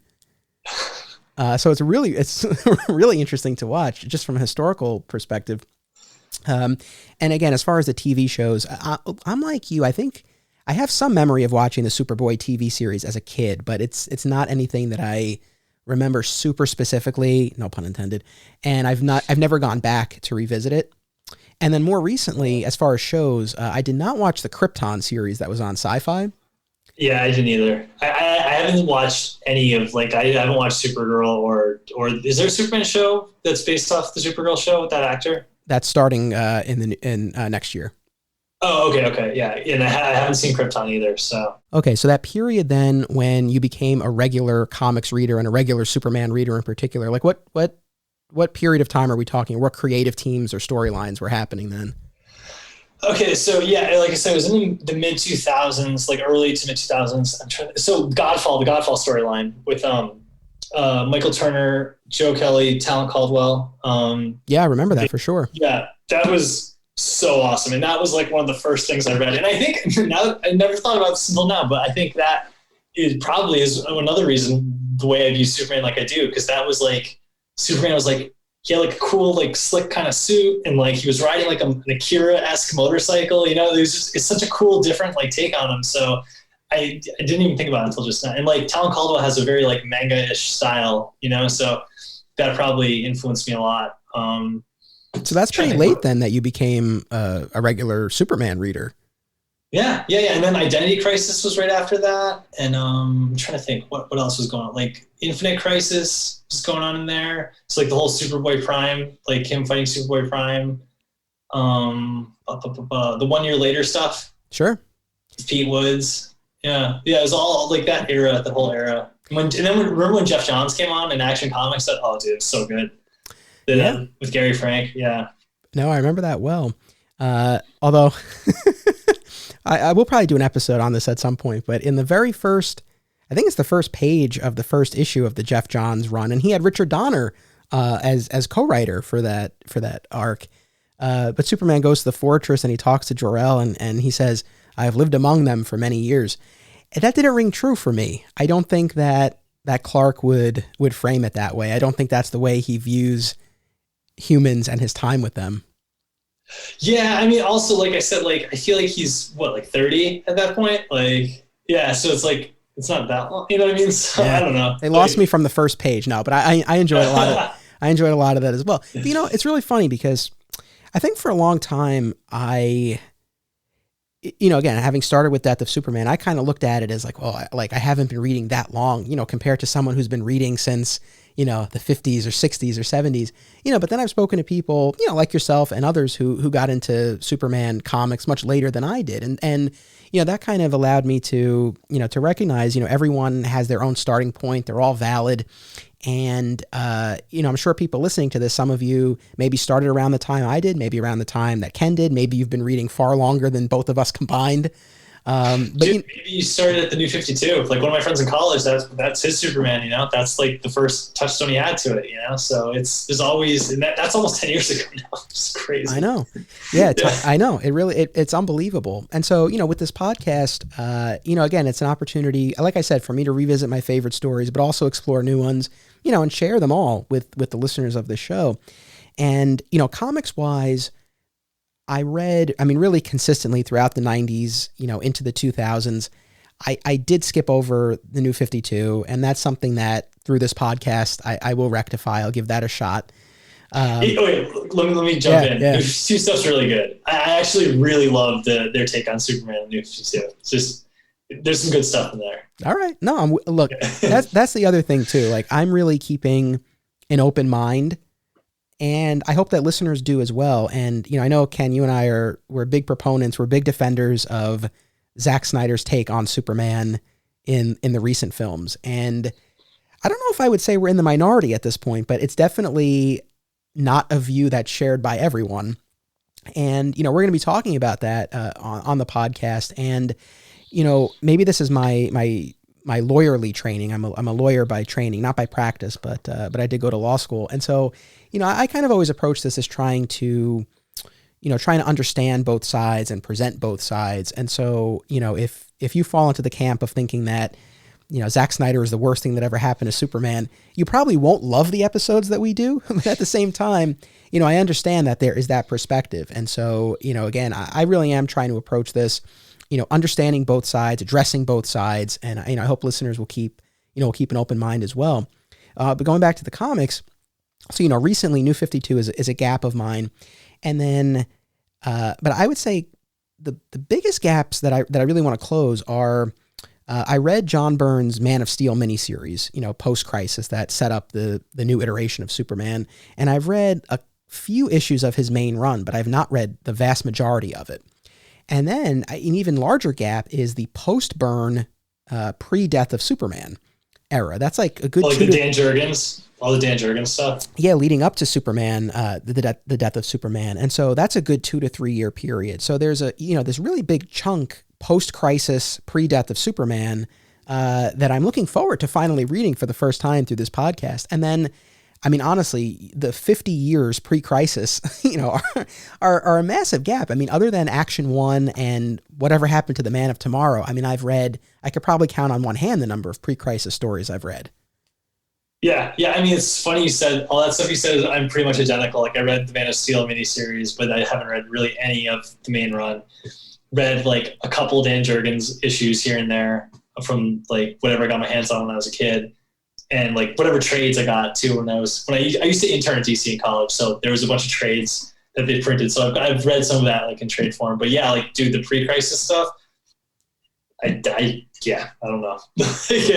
So it's really interesting to watch just from a historical perspective. And again, as far as the TV shows, I'm like you. I think I have some memory of watching the Superboy TV series as a kid, but it's not anything that I remember super specifically, no pun intended. And I've never gone back to revisit it. And then more recently, as far as shows, I did not watch the Krypton series that was on Sci-Fi. Yeah, I didn't either. I haven't watched any of I haven't watched Supergirl or is there a Superman show that's based off the Supergirl show with that actor? That's starting in next year. Oh, okay, yeah, and I haven't seen Krypton either. So okay, so that period then when you became a regular comics reader and a regular Superman reader in particular, what period of time are we talking? What creative teams or storylines were happening then? Okay, so yeah, like I said, it was in the mid 2000s, early to mid 2000s. So Godfall, the Godfall storyline with Michael Turner, Joe Kelly, Talent Caldwell. Yeah, I remember that for sure. Yeah, that was so awesome, and that was one of the first things I read. And I think now I never thought about this until now, but I think that it probably is another reason the way I view Superman like I do, because that was Superman was he had like a cool, like slick kind of suit, and like he was riding like an Akira-esque motorcycle. You know, it's such a cool, different like take on him. So I didn't even think about it until just now. And like Talon Caldwell has a very like manga-ish style, you know, so that probably influenced me a lot. So that's pretty late then that you became a regular Superman reader. Yeah. And then Identity Crisis was right after that. And I'm trying to think what else was going on. Like Infinite Crisis was going on in there. So like the whole Superboy Prime, like him fighting Superboy Prime. The 1 year later stuff. Sure. Pete Woods. Yeah. It was all like that era, the whole era. Remember when Jeff Johns came on in Action Comics? Oh, dude, it's so good. With Gary Frank. Yeah. No, I remember that well. Although I will probably do an episode on this at some point, but in the very first, I think it's the first page of the first issue of the Jeff Johns run, and he had Richard Donner as co-writer for that arc. But Superman goes to the fortress and he talks to Jor-El and he says, "I have lived among them for many years." And that didn't ring true for me. I don't think that Clark would frame it that way. I don't think that's the way he views humans and his time with them. Yeah, I mean, also, like I said, like I feel like he's like 30 at that point. Like, yeah, so it's like it's not that long. You know what I mean? So yeah. I don't know. They lost me from the first page now, but I enjoyed a lot of I enjoyed a lot of that as well. But, you know, it's really funny because I think for a long time again, having started with Death of Superman, I kind of looked at it as like, well, I haven't been reading that long, you know, compared to someone who's been reading since, you know, the 50s or 60s or 70s, you know, but then I've spoken to people, you know, like yourself and others who got into Superman comics much later than I did. And, you know, that kind of allowed me to, you know, to recognize, you know, everyone has their own starting point. They're all valid. And, you know, I'm sure people listening to this, some of you maybe started around the time I did, maybe around the time that Ken did. Maybe you've been reading far longer than both of us combined. But maybe you started at the New 52. Like one of my friends in college, that's his Superman, you know, that's like the first touchstone he had to it, you know? So there's always, and that's almost 10 years ago now. It's crazy. I know. Yeah. I know. It's unbelievable. And so, you know, with this podcast, you know, again, it's an opportunity, like I said, for me to revisit my favorite stories, but also explore new ones, you know, and share them all with the listeners of the show. And, you know, comics wise, I read, I mean, really consistently throughout the 90s, you know, into the 2000s, I did skip over the New 52, and that's something that through this podcast, I will rectify. I'll give that a shot. Wait, let me jump in. Yeah. New 52 stuff's really good. I actually really love their take on Superman in New 52. It's just, there's some good stuff in there. All right. No, look, that's the other thing too. Like I'm really keeping an open mind, and I hope that listeners do as well. And, you know, I know, Ken, you and we're big proponents, we're big defenders of Zack Snyder's take on Superman in the recent films. And I don't know if I would say we're in the minority at this point, but it's definitely not a view that's shared by everyone. And, you know, we're going to be talking about that on the podcast. And, you know, maybe this is my lawyerly training. I'm a lawyer by training, not by practice, but I did go to law school. And so, you know, I kind of always approach this as trying to understand both sides and present both sides. And so, you know, if you fall into the camp of thinking that, you know, Zack Snyder is the worst thing that ever happened to Superman, you probably won't love the episodes that we do. But at the same time, you know, I understand that there is that perspective. And so, you know, again, I really am trying to approach this, you know, understanding both sides, addressing both sides. And, you know, I hope listeners will keep an open mind as well. But going back to the comics, so, you know, recently New 52 is a gap of mine. And then, but I would say the biggest gaps that I really want to close are, I read John Byrne's Man of Steel miniseries, you know, post-Crisis that set up the new iteration of Superman. And I've read a few issues of his main run, but I've not read the vast majority of it. And then an even larger gap is the post-Byrne, pre-Death of Superman era. That's like a good... Like the Dan Jurgens? All the Dan Jurgens stuff? Yeah, leading up to Superman, the Death of Superman. And so that's a good 2 to 3 year period. So there's this really big chunk post-Crisis, pre-Death of Superman that I'm looking forward to finally reading for the first time through this podcast. And then, I mean, honestly, the 50 years pre-Crisis, you know, are a massive gap. I mean, other than Action 1 and whatever happened to the Man of Tomorrow, I mean, I could probably count on one hand the number of pre-Crisis stories I've read. Yeah. I mean, it's funny you said all that stuff you said. I'm pretty much identical. Like I read the Man of Steel miniseries, but I haven't read really any of the main run. Read like a couple Dan Jurgens issues here and there from like whatever I got my hands on when I was a kid, and like whatever trades I got too when I used to intern at DC in college, so there was a bunch of trades that they printed. So I've read some of that like in trade form. But yeah, like dude, the pre-crisis stuff, I don't know. I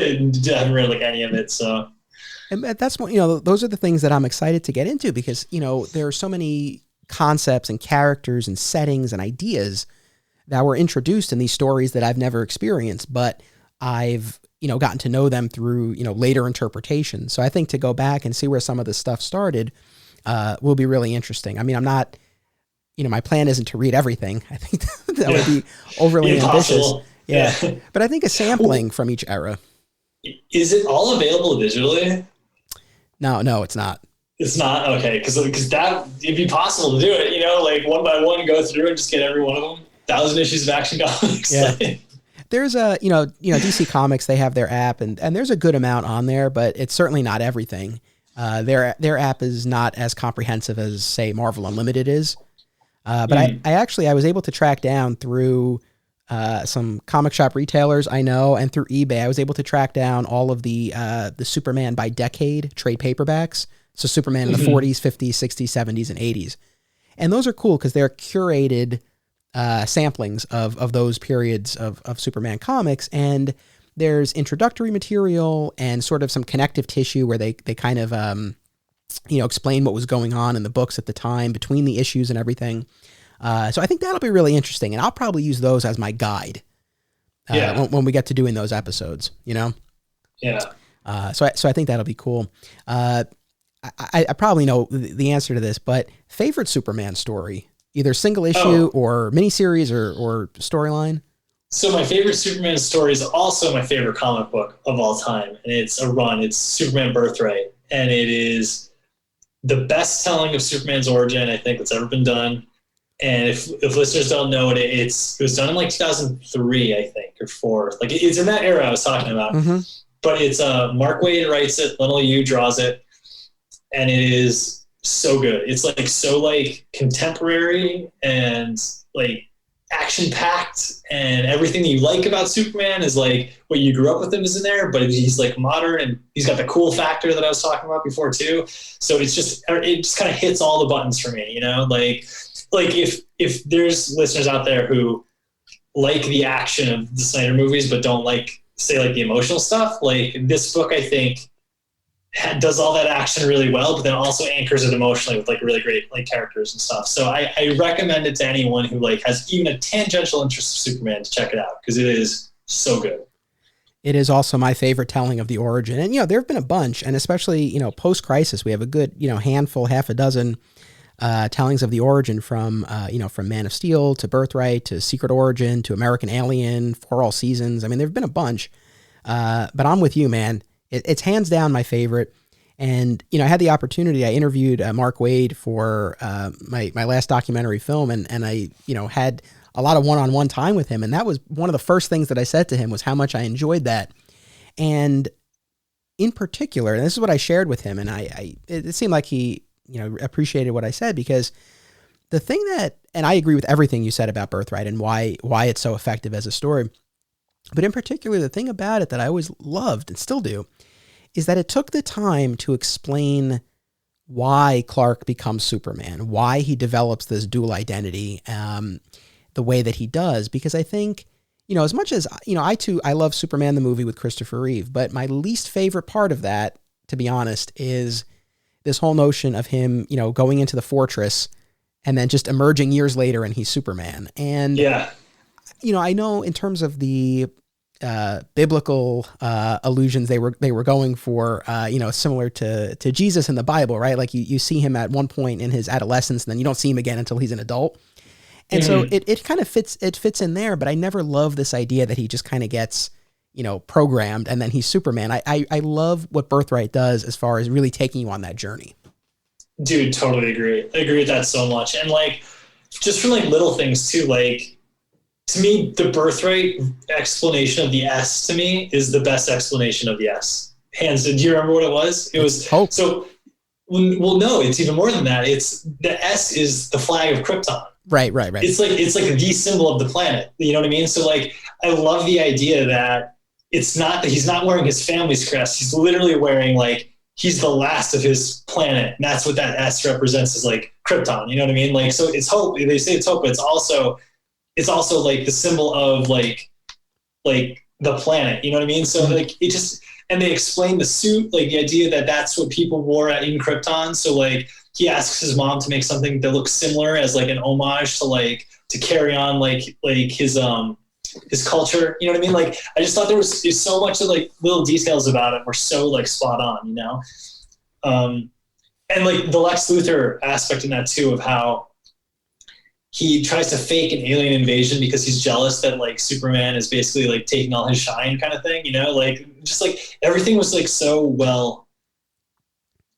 haven't read like any of it, so. And that's what, those are the things that I'm excited to get into because, there are so many concepts and characters and settings and ideas that were introduced in these stories that I've never experienced, but I've, gotten to know them through, later interpretation. So I think to go back and see where some of this stuff started will be really interesting. I mean, I'm not, my plan isn't to read everything. I think that would be overly ambitious. Yeah. But I think a sampling from each era. Is it all available digitally? No, it's not. It's not? Okay, because that, it'd be possible to do it, like one by one, go through and just get every one of them. 1,000 issues of Action Comics. Yeah. There's DC Comics, they have their app, and there's a good amount on there, but it's certainly not everything. Their app is not as comprehensive as, say, Marvel Unlimited is. But I was able to track down through some comic shop retailers I know, and through eBay, I was able to track down all of the Superman by decade trade paperbacks. So Superman in the 40s, 50s, 60s, 70s, and 80s. And those are cool because they're curated samplings of those periods of Superman comics. And there's introductory material and sort of some connective tissue where they kind of, explain what was going on in the books at the time between the issues and everything. So I think that'll be really interesting, and I'll probably use those as my guide when we get to doing those episodes, Yeah. So I think that'll be cool. I probably know the answer to this, but favorite Superman story, either single issue or miniseries or storyline? So my favorite Superman story is also my favorite comic book of all time, and it's a run. It's Superman Birthright, and it is the best telling of Superman's origin I think that's ever been done. And if listeners don't know it, it was done in like 2003, I think, or 4. Like it's in that era I was talking about. Mm-hmm. But it's Mark Waid writes it, Lionel Yu draws it, and it is so good. It's like so like contemporary and like action packed, and everything that you like about Superman is like what you grew up with him is in there, but he's like modern and he's got the cool factor that I was talking about before too. So it just kind of hits all the buttons for me, Like if there's listeners out there who like the action of the Snyder movies but don't like, say, like the emotional stuff, like this book I think does all that action really well, but then also anchors it emotionally with like really great like characters and stuff. So I recommend it to anyone who like has even a tangential interest of Superman to check it out because it is so good. It is also my favorite telling of the origin, and there have been a bunch, and especially post Crisis, we have a good handful, half a dozen. Tellings of the origin from Man of Steel to Birthright to Secret Origin to American Alien for all seasons. I mean, there've been a bunch, but I'm with you, man. It's hands down my favorite. And, I had the opportunity, I interviewed Mark Waid for my last documentary film, and I, had a lot of one-on-one time with him. And that was one of the first things that I said to him was how much I enjoyed that. And in particular, and this is what I shared with him, and it seemed like he, appreciated what I said, because the thing that, and I agree with everything you said about Birthright and why it's so effective as a story, but in particular, the thing about it that I always loved and still do is that it took the time to explain why Clark becomes Superman, why he develops this dual identity, the way that he does, because I think, as much as, I love Superman the movie with Christopher Reeve, but my least favorite part of that, to be honest, is this whole notion of him, going into the fortress and then just emerging years later and he's Superman. And, I know in terms of the biblical allusions they were going for, similar to Jesus in the Bible, right? Like you see him at one point in his adolescence and then you don't see him again until he's an adult. And so it kind of fits in there, but I never love this idea that he just kind of gets programmed and then he's Superman. I love what Birthright does as far as really taking you on that journey. Dude, totally agree. I agree with that so much. And like, just from like little things too, like to me, the Birthright explanation of the S to me is the best explanation of the S. hands. Do you remember what it was? It was Hope. so. Well, no, it's even more than that. It's the S is the flag of Krypton. Right. It's like the symbol of the planet. You know what I mean? So like, I love the idea that it's not that he's not wearing his family's crest. He's literally wearing like, he's the last of his planet. And that's what that S represents, is like Krypton. You know what I mean? Like, so it's hope. They say it's hope, but it's also like the symbol of like the planet. You know what I mean? So like, it just, and they explain the suit, like the idea that that's what people wore in Krypton. So like, he asks his mom to make something that looks similar as like an homage to like, to carry on like his culture. You know what I mean? Like, I just thought there was so much of like little details about it were so like spot on, you know? And like the Lex Luthor aspect in that too, of how he tries to fake an alien invasion because he's jealous that like Superman is basically like taking all his shine, kind of thing, you know? Like, just like everything was like so well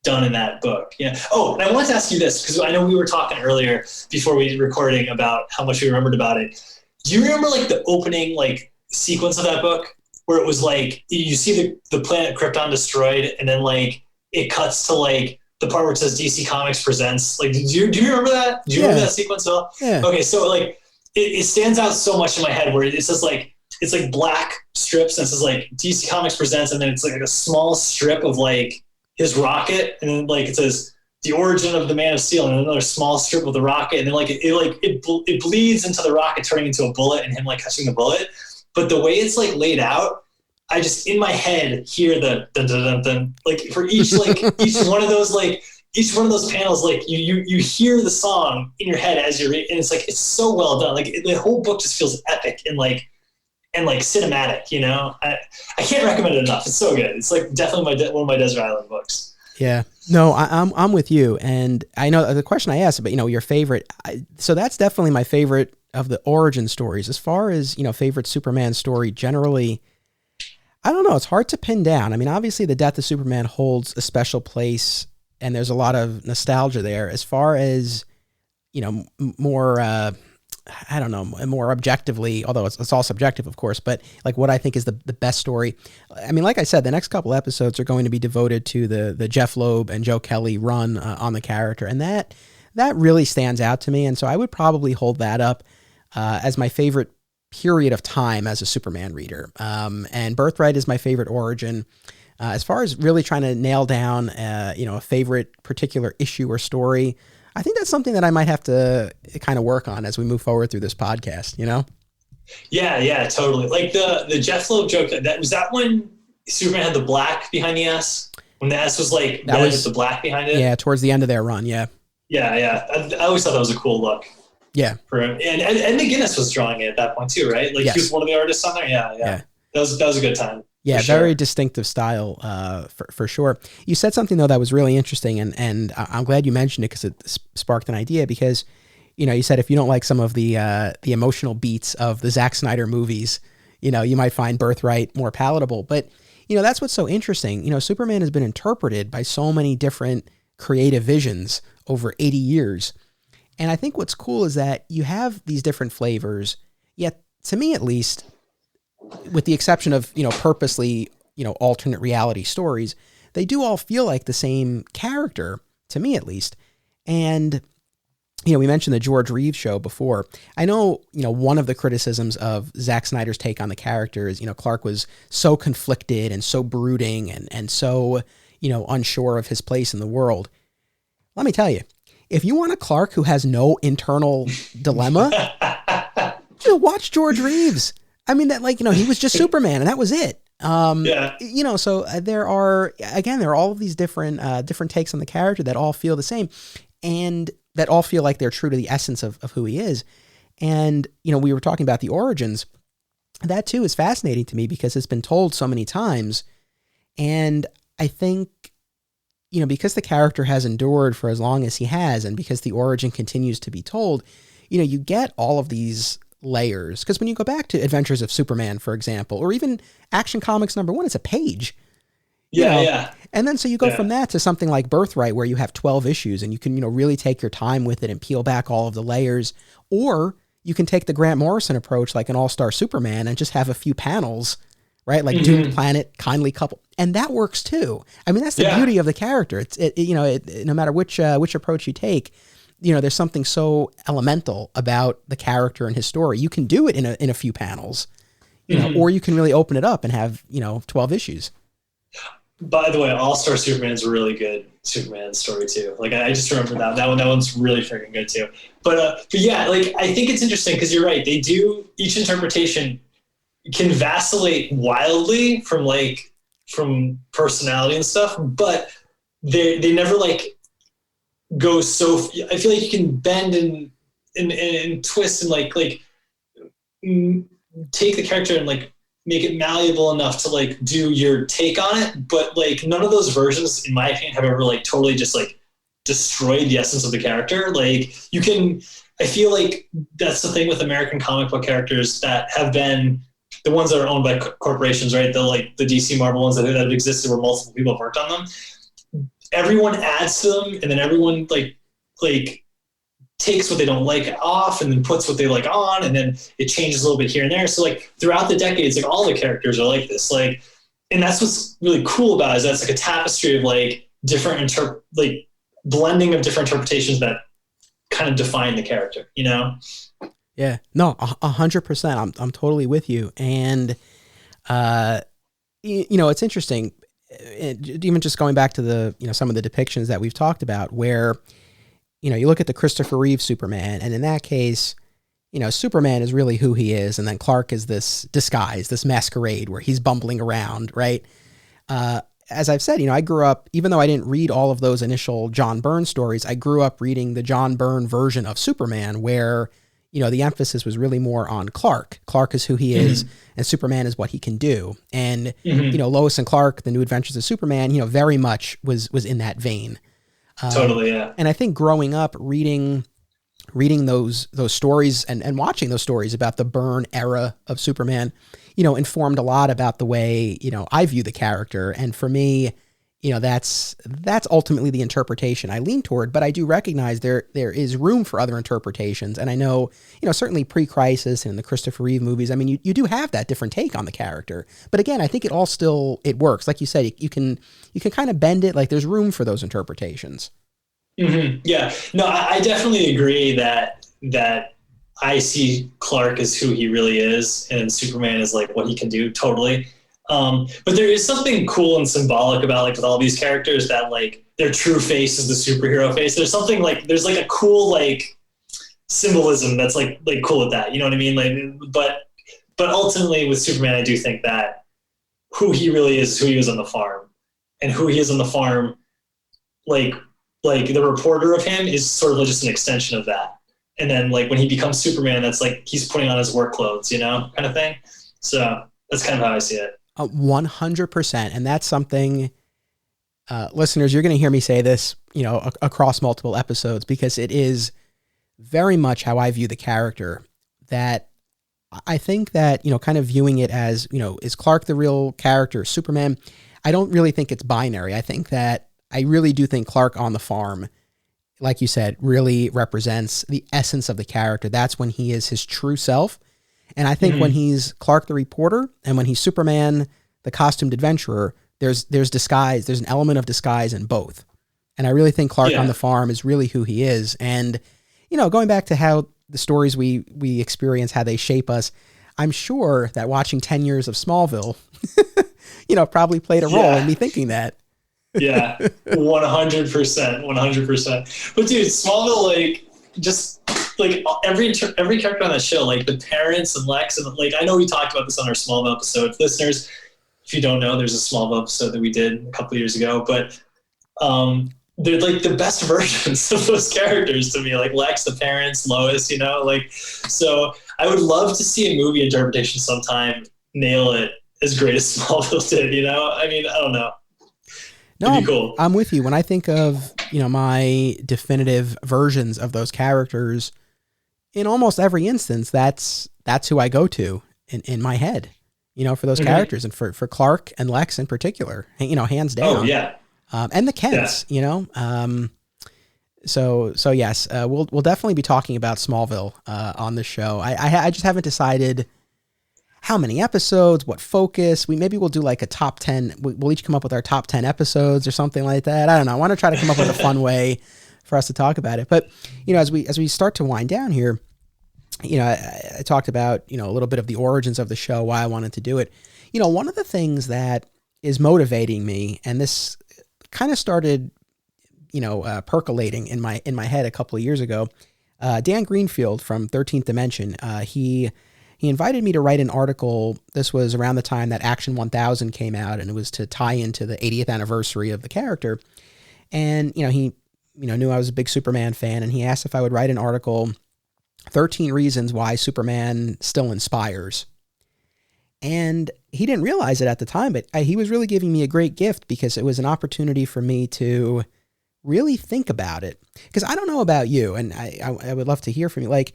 done in that book. Yeah. Oh, and I want to ask you this, because I know we were talking earlier before we were recording about how much we remembered about it. Do you remember like the opening like sequence of that book where it was like you see the planet Krypton destroyed, and then like it cuts to like the part where it says DC Comics presents? Like, do you remember that? Do you remember that sequence at all? Yeah. Okay, so like it stands out so much in my head where it says like, it's like black strips and it says like DC Comics presents, and then it's like a small strip of like his rocket, and then like it says the origin of the Man of Steel, and another small strip of the rocket, and then like it bleeds into the rocket turning into a bullet and him like catching the bullet. But the way it's like laid out, I just in my head hear the dun dun dun dun, like for each each one of those panels, like you hear the song in your head as you're reading, and it's like, it's so well done. Like the whole book just feels epic and like cinematic, you know? I can't recommend it enough. It's so good. It's like definitely one of my Desert Island books. Yeah, no, I'm with you. And I know the question I asked, but you know, your favorite, so that's definitely my favorite of the origin stories. As far as, you know, favorite Superman story generally, I don't know. It's hard to pin down. I mean, obviously the death of Superman holds a special place and there's a lot of nostalgia there. As far as, you know, more, I don't know, more objectively, although it's all subjective, of course, but like what I think is the best story. I mean, like I said, the next couple episodes are going to be devoted to the Jeff Loeb and Joe Kelly run on the character. And that really stands out to me. And so I would probably hold that up as my favorite period of time as a Superman reader. And Birthright is my favorite origin. As far as really trying to nail down, you know, a favorite particular issue or story, I think that's something that I might have to kind of work on as we move forward through this podcast, you know? Yeah, totally. Like the Jeff Loeb joke, that when Superman had the black behind the S? When the S was like red with the black behind it? Yeah, towards the end of their run, yeah. Yeah. I always thought that was a cool look. Yeah. For him. And McGinnis was drawing it at that point too, right? Like, yes. He was one of the artists on there? Yeah. That was a good time. Yeah, very distinctive style, for sure. You said something, though, that was really interesting, and I'm glad you mentioned it because it sparked an idea, because, you know, you said if you don't like some of the emotional beats of the Zack Snyder movies, you know, you might find Birthright more palatable. But, you know, that's what's so interesting. You know, Superman has been interpreted by so many different creative visions over 80 years. And I think what's cool is that you have these different flavors, yet, to me at least, with the exception of, you know, purposely, you know, alternate reality stories, they do all feel like the same character, to me at least. And, you know, we mentioned the George Reeves show before. I know, you know, one of the criticisms of Zack Snyder's take on the character is, you know, Clark was so conflicted and so brooding and so, you know, unsure of his place in the world. Let me tell you, if you want a Clark who has no internal dilemma, you know, watch George Reeves. I mean, that, like, you know, he was just Superman and that was it. Yeah. You know, so there are all of these different takes on the character that all feel the same and that all feel like they're true to the essence of who he is. And, you know, we were talking about the origins. That too is fascinating to me because it's been told so many times. And I think, you know, because the character has endured for as long as he has, and because the origin continues to be told, you know, you get all of these layers. Because when you go back to Adventures of Superman, for example, or even Action Comics #1, it's a page. Yeah. And then so you go from that to something like Birthright, where you have 12 issues and you can, you know, really take your time with it and peel back all of the layers. Or you can take the Grant Morrison approach, like an All-Star Superman, and just have a few panels right? Like doomed planet, kindly couple. And that works too. I mean, that's the beauty of the character. No matter which approach you take, there's something so elemental about the character and his story. You can do it in a few panels, or you can really open it up and have, 12 issues. By the way, All-Star Superman's a really good Superman story too. Like I just remember that one's really freaking good too. But yeah, like I think it's interesting because you're right. They do, each interpretation can vacillate wildly from personality and stuff, but they never like go so. I feel like you can bend and twist and like take the character and like make it malleable enough to like do your take on it, but like none of those versions, in my opinion, have ever like totally just like destroyed the essence of the character. Like you can, I feel like that's the thing with American comic book characters that have been the ones that are owned by corporations, right? The DC Marvel ones that have existed where multiple people have worked on them. Everyone adds to them, and then everyone like takes what they don't like off and then puts what they like on, and then it changes a little bit here and there. So like throughout the decades, like all the characters are like this, like, and that's what's really cool about it, is that's like a tapestry of like different blending of different interpretations that kind of define the character, Yeah, no, 100%. I'm totally with you. And, it's interesting, even just going back to the, some of the depictions that we've talked about where, you look at the Christopher Reeve Superman, and in that case, Superman is really who he is. And then Clark is this disguise, this masquerade where he's bumbling around, right? As I've said, I grew up, even though I didn't read all of those initial John Byrne stories, I grew up reading the John Byrne version of Superman where, the emphasis was really more on Clark. Clark is who he is, and Superman is what he can do. And, Lois and Clark, The New Adventures of Superman, very much was in that vein. Totally, yeah. And I think growing up, reading those stories and watching those stories about the Byrne era of Superman, informed a lot about the way, I view the character. And for me, that's ultimately the interpretation I lean toward. But I do recognize there is room for other interpretations. And I know, certainly pre-Crisis and in the Christopher Reeve movies, I mean, you do have that different take on the character. But again, I think it works. Like you said, you can kind of bend it. Like there's room for those interpretations. Mm-hmm. Yeah, no, I definitely agree that I see Clark as who he really is, and Superman is like what he can do. Totally. But there is something cool and symbolic about like with all these characters that like their true face is the superhero face. There's something like there's like a cool like symbolism that's like cool with that. You know what I mean? Like, but ultimately with Superman, I do think that who he really is who he was on the farm, and who he is on the farm, like the reporter of him is sort of just an extension of that. And then like when he becomes Superman, that's like he's putting on his work clothes, kind of thing. So that's kind of how I see it. 100%. And that's something, listeners, you're going to hear me say this, across multiple episodes, because it is very much how I view the character. That I think that, kind of viewing it as, is Clark the real character, Superman? I don't really think it's binary. I really do think Clark on the farm, like you said, really represents the essence of the character. That's when he is his true self. And I think when he's Clark the reporter and when he's Superman, the costumed adventurer, there's disguise. There's an element of disguise in both. And I really think Clark on the farm is really who he is. And, going back to how the stories we experience, how they shape us, I'm sure that watching 10 years of Smallville, probably played a role in me thinking that. Yeah, 100%. But dude, Smallville, like, just like every character on that show, like the parents and Lex, and like I know we talked about this on our Smallville episode. Listeners, if you don't know, there's a Smallville episode that we did a couple of years ago, but they're like the best versions of those characters to me, like Lex, the parents, Lois, so I would love to see a movie interpretation sometime nail it as great as Smallville did, I mean, I don't know. No, cool. I'm with you. When I think of, my definitive versions of those characters, in almost every instance, that's who I go to in my head, for those characters, and for Clark and Lex in particular, hands down. Oh, yeah. And the Kents, So yes, we'll definitely be talking about Smallville on the show. I just haven't decided how many episodes, what focus. Maybe we'll do like a top 10. We'll each come up with our top 10 episodes or something like that. I don't know. I want to try to come up with a fun way for us to talk about it. But, as we start to wind down here, I talked about, a little bit of the origins of the show, why I wanted to do it. One of the things that is motivating me, and this kind of started, percolating in my head a couple of years ago. Dan Greenfield from 13th Dimension, he invited me to write an article. This was around the time that Action 1000 came out, and it was to tie into the 80th anniversary of the character. And, he, knew I was a big Superman fan, and he asked if I would write an article, 13 reasons why Superman still inspires. And he didn't realize it at the time, but he was really giving me a great gift, because it was an opportunity for me to really think about it. Because I don't know about you, and I would love to hear from you. Like,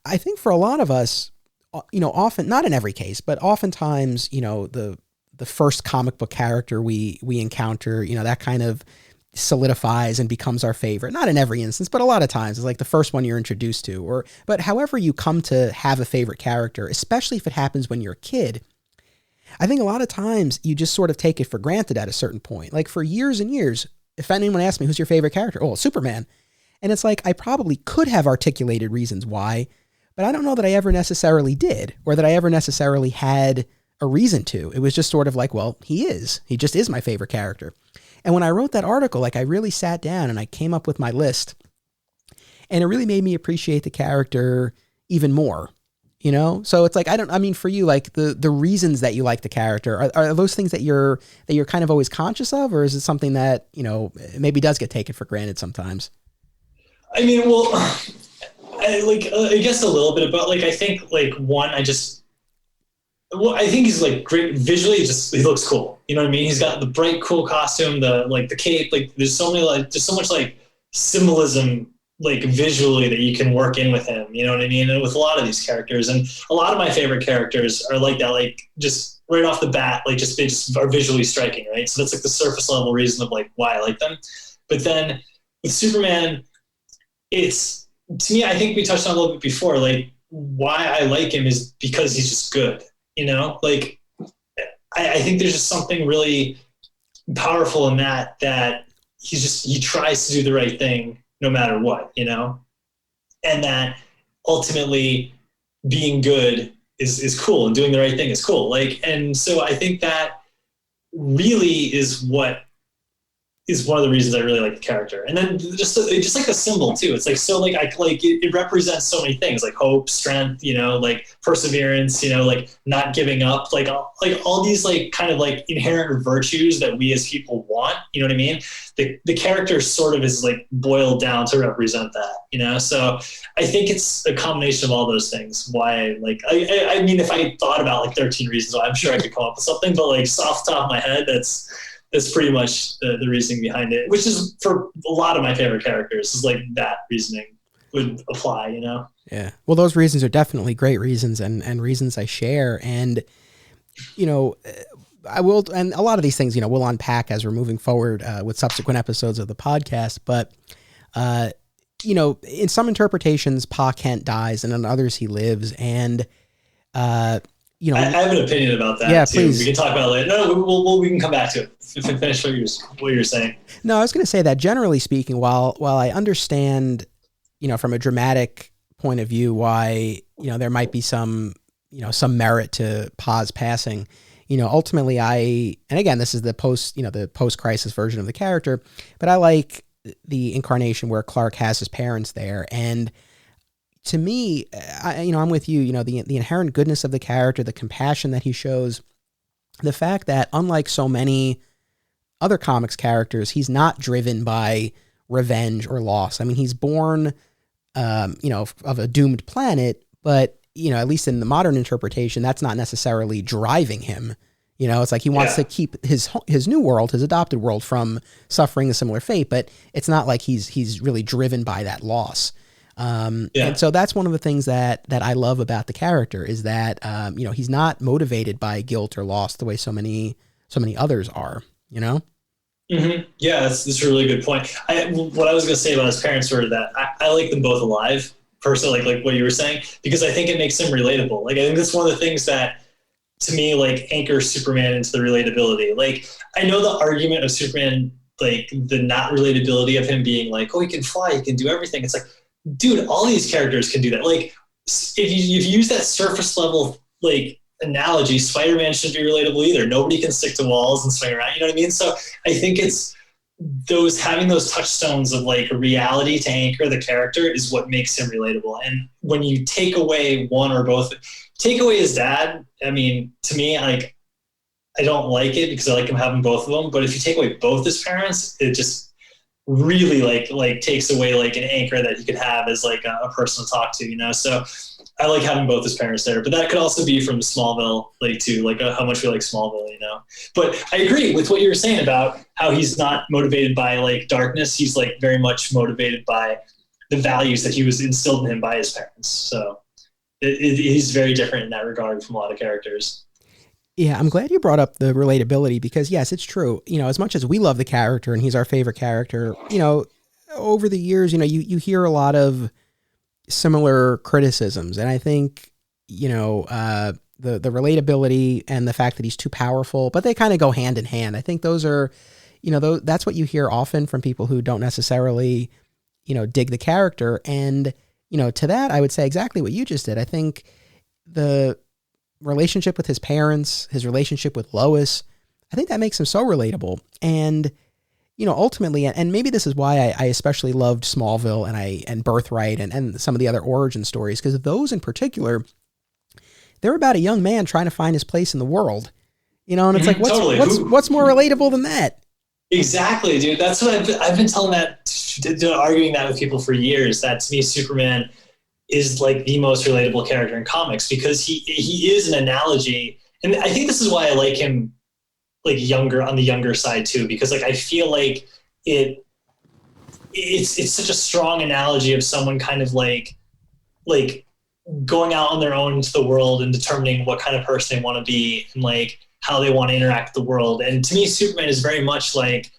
I think for a lot of us, often, not in every case, but oftentimes, the first comic book character we encounter, that kind of solidifies and becomes our favorite. Not in every instance, but a lot of times it's like the first one you're introduced to, but however you come to have a favorite character, especially if it happens when you're a kid, I think a lot of times you just sort of take it for granted at a certain point. Like for years and years, if anyone asked me, who's your favorite character? Oh, Superman. And it's like, I probably could have articulated reasons why, but I don't know that I ever necessarily did, or that I ever necessarily had a reason to. It was just sort of like, well, he just is my favorite character. And when I wrote that article, like I really sat down and I came up with my list, and it really made me appreciate the character even more, So it's like, for you, like the reasons that you like the character, are those things that you're kind of always conscious of, or is it something that, maybe does get taken for granted sometimes? I mean, well, I guess a little bit about, like, I think, like, one, I think he's like great visually. He looks cool. You know what I mean? He's got the bright, cool costume, the cape. Like, there's so much like symbolism, like visually, that you can work in with him. You know what I mean? And with a lot of these characters, and a lot of my favorite characters are like that. Like, just right off the bat, like they just are visually striking, right? So that's like the surface level reason of like why I like them. But then with Superman, it's, to me, I think we touched on a little bit before, like why I like him is because he's just good. Like I think there's just something really powerful in that he tries to do the right thing no matter what, and that ultimately being good is cool, and doing the right thing is cool. Like, and so I think that really is one of the reasons I really like the character. And then just like the symbol too. It's like, so like, it represents so many things, like hope, strength, like perseverance, like not giving up, like all these like kind of like inherent virtues that we as people want, you know what I mean? The character sort of is like boiled down to represent that, So I think it's a combination of all those things. Why, like, I mean, if I thought about like 13 reasons why, I'm sure I could come up with something, but like off the top of my head, that's pretty much the reasoning behind it, which is for a lot of my favorite characters, is like that reasoning would apply, Yeah. Well, those reasons are definitely great reasons, and reasons I share. And, I will, and a lot of these things, we'll unpack as we're moving forward with subsequent episodes of the podcast. But, in some interpretations, Pa Kent dies, and in others he lives. And, I have an opinion about that. Yeah, too. please. We can talk about it later. No, we can come back to it. Finish what you're saying. No, I was going to say that generally speaking, while I understand, from a dramatic point of view, why, there might be some merit to Pa's passing, ultimately and again, this is the post-crisis version of the character, but I like the incarnation where Clark has his parents there. And to me, I'm with you, the inherent goodness of the character, the compassion that he shows, the fact that unlike so many other comics characters, he's not driven by revenge or loss. I mean, he's born, of a doomed planet, but, at least in the modern interpretation, that's not necessarily driving him. It's like he wants to keep his new world, his adopted world, from suffering a similar fate, but it's not like he's really driven by that loss. And so that's one of the things that I love about the character is that, he's not motivated by guilt or loss the way so many others are, Mm-hmm. Yeah, that's a really good point. What I was going to say about his parents were that I like them both alive. person, like what you were saying, because I think it makes him relatable. Like I think that's one of the things that to me like anchors Superman into the relatability. Like I know the argument of Superman, like the not relatability of him being like, oh, he can fly, he can do everything. It's like, dude, all these characters can do that. Like if you use that surface level like analogy, Spider-Man shouldn't be relatable either. Nobody can stick to walls and swing around. You know what I mean? So I think it's those having those touchstones of like reality to anchor the character is what makes him relatable. And when you take away one or both, take away his dad, I mean, to me, like I don't like it because I like him having both of them. But if you take away both his parents, it just really like takes away like an anchor that he could have as like a person to talk to, you know? So I like having both his parents there, but that could also be from Smallville, like too, like how much we like Smallville, you know? But I agree with what you were saying about how he's not motivated by like darkness. He's like very much motivated by the values that he was instilled in him by his parents. So he's very different in that regard from a lot of characters. Yeah, I'm glad you brought up the relatability because yes, it's true. You know, as much as we love the character and he's our favorite character, you know, over the years, you know, you hear a lot of similar criticisms. And I think, you know, the relatability and the fact that he's too powerful, but they kind of go hand in hand. I think those are, you know, that's what you hear often from people who don't necessarily, you know, dig the character. And, you know, to that, I would say exactly what you just did. I think the relationship with his parents, his relationship with Lois, I think that makes him so relatable. And, you know, ultimately, and maybe this is why I especially loved Smallville and Birthright and some of the other origin stories, because those in particular, they're about a young man trying to find his place in the world, you know, and it's like, what's more relatable than that? Exactly, dude. That's what I've been telling arguing that with people for years, that to me, Superman is like the most relatable character in comics because he is an analogy. And I think this is why I like him like younger, on the younger side too, because like I feel like it's such a strong analogy of someone kind of like going out on their own into the world and determining what kind of person they want to be and like how they want to interact with the world. And to me, Superman is very much like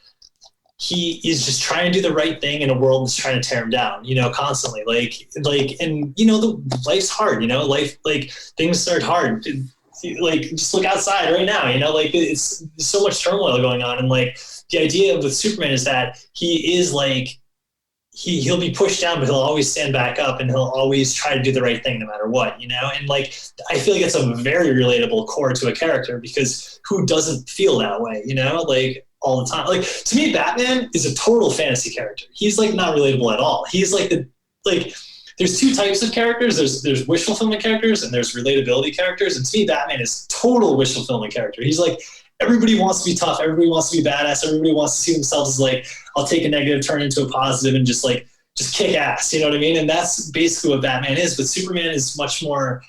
he is just trying to do the right thing in a world that's trying to tear him down, you know, constantly. Like, and you know, life's hard, you know, life, like things start hard. Like just look outside right now, you know, like it's so much turmoil going on. And like the idea with Superman is that he is like, he'll be pushed down, but he'll always stand back up and he'll always try to do the right thing no matter what, you know? And like, I feel like it's a very relatable core to a character because who doesn't feel that way, you know, like all the time. Like to me, Batman is a total fantasy character. He's like not relatable at all. He's like there's two types of characters. There's wish fulfillment characters and there's relatability characters. And to me, Batman is total wish fulfillment character. He's like, everybody wants to be tough. Everybody wants to be badass. Everybody wants to see themselves as like, I'll take a negative, turn into a positive and just kick ass. You know what I mean? And that's basically what Batman is. But Superman is much more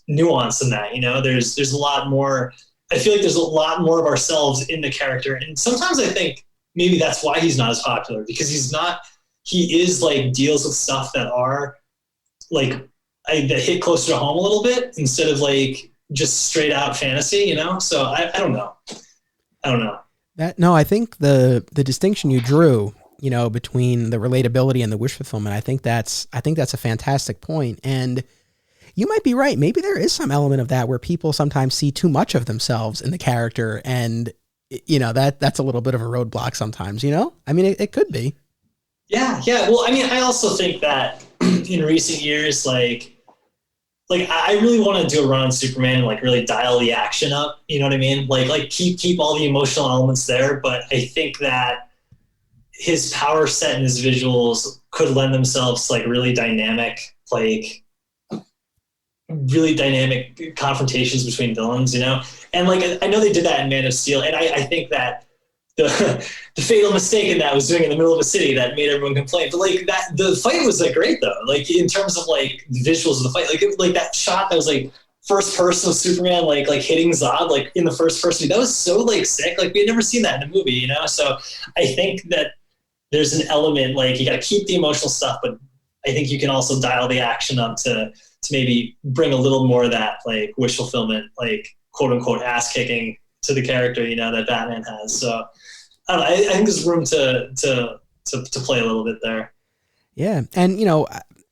nuanced than that. You know, there's a lot more, I feel like there's a lot more of ourselves in the character. And sometimes I think maybe that's why he's not as popular because he is like deals with stuff that are like that hit closer to home a little bit instead of like just straight out fantasy, you know? So I don't know. I think the distinction you drew, you know, between the relatability and the wish fulfillment, I think that's a fantastic point. And you might be right. Maybe there is some element of that where people sometimes see too much of themselves in the character. And, you know, that's a little bit of a roadblock sometimes, you know? I mean, it could be. Yeah. Well, I mean, I also think that in recent years, like I really want to do a run on Superman and like really dial the action up. You know what I mean? Like keep all the emotional elements there. But I think that his power set and his visuals could lend themselves to like really dynamic confrontations between villains, you know? And like, I know they did that in Man of Steel. And I think that the fatal mistake in that was doing it in the middle of a city that made everyone complain. But like that, the fight was like great though. Like in terms of like the visuals of the fight, like that shot that was like first person of Superman, like hitting Zod, like in the first person, that was so like sick. Like we had never seen that in a movie, you know? So I think that there's an element, like you got to keep the emotional stuff, but I think you can also dial the action up to maybe bring a little more of that like wish fulfillment, like quote unquote ass kicking to the character, you know, that Batman has. So I don't know, I think there's room to play a little bit there. Yeah. And, you know,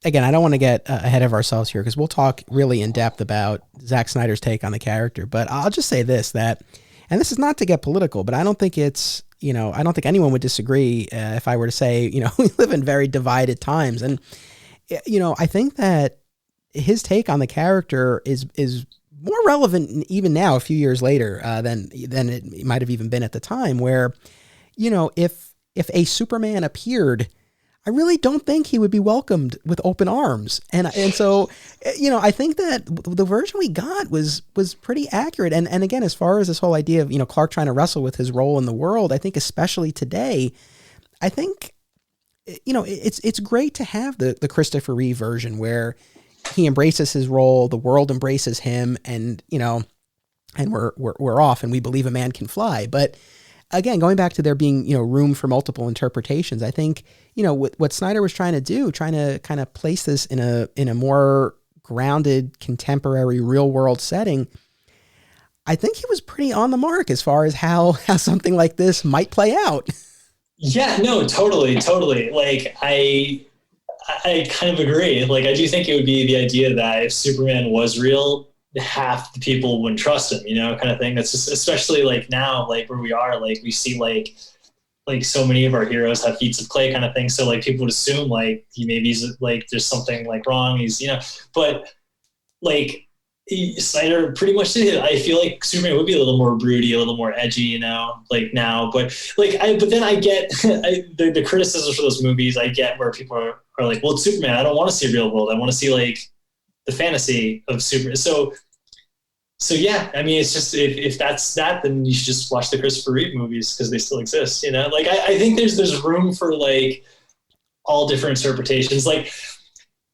again, I don't want to get ahead of ourselves here because we'll talk really in depth about Zack Snyder's take on the character. But I'll just say this, that, and this is not to get political, but I don't think it's, I don't think anyone would disagree if I were to say, we live in very divided times. And, I think that his take on the character is more relevant even now, a few years later, than it might have even been at the time, where, if a Superman appeared, I really don't think he would be welcomed with open arms. And so, I think that the version we got was pretty accurate. And again, as far as this whole idea of, Clark trying to wrestle with his role in the world, I think especially today, I think, it's great to have the Christopher Reeve version where he embraces his role, the world embraces him, and, and we're off and we believe a man can fly. But again, going back to there being, room for multiple interpretations, I think, what Snyder was trying to do, trying to kind of place this in a more grounded, contemporary, real world setting, I think he was pretty on the mark as far as how something like this might play out. Yeah, no, totally. Like, I kind of agree. Like, I do think it would be the idea that if Superman was real, half the people wouldn't trust him, kind of thing. That's just, especially like now, like where we are, like we see like so many of our heroes have feats of clay kind of thing. So like people would assume like he's like, there's something like wrong. He's, but like Snyder pretty much did it. I feel like Superman would be a little more broody, a little more edgy, like now, but then I get the criticisms for those movies. I get where people are like, well, it's Superman. I don't want to see real world. I want to see like the fantasy of Superman. So yeah, I mean, it's just, if that's that, then you should just watch the Christopher Reeve movies because they still exist, like, I think there's room for like all different interpretations. Like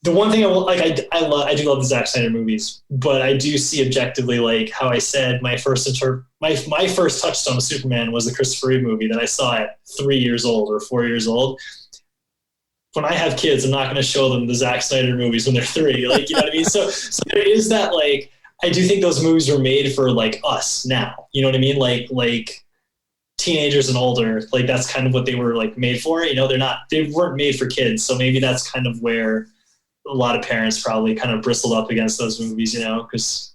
the one thing I do love the Zack Snyder movies, but I do see objectively, like how I said, my first touchstone of Superman was the Christopher Reeve movie that I saw at 3 years old or 4 years old. When I have kids, I'm not going to show them the Zack Snyder movies when they're 3, like, you know what I mean? So there is that, like, I do think those movies were made for like us now, you know what I mean? Like teenagers and older, like that's kind of what they were like made for, they weren't made for kids. So maybe that's kind of where a lot of parents probably kind of bristled up against those movies, because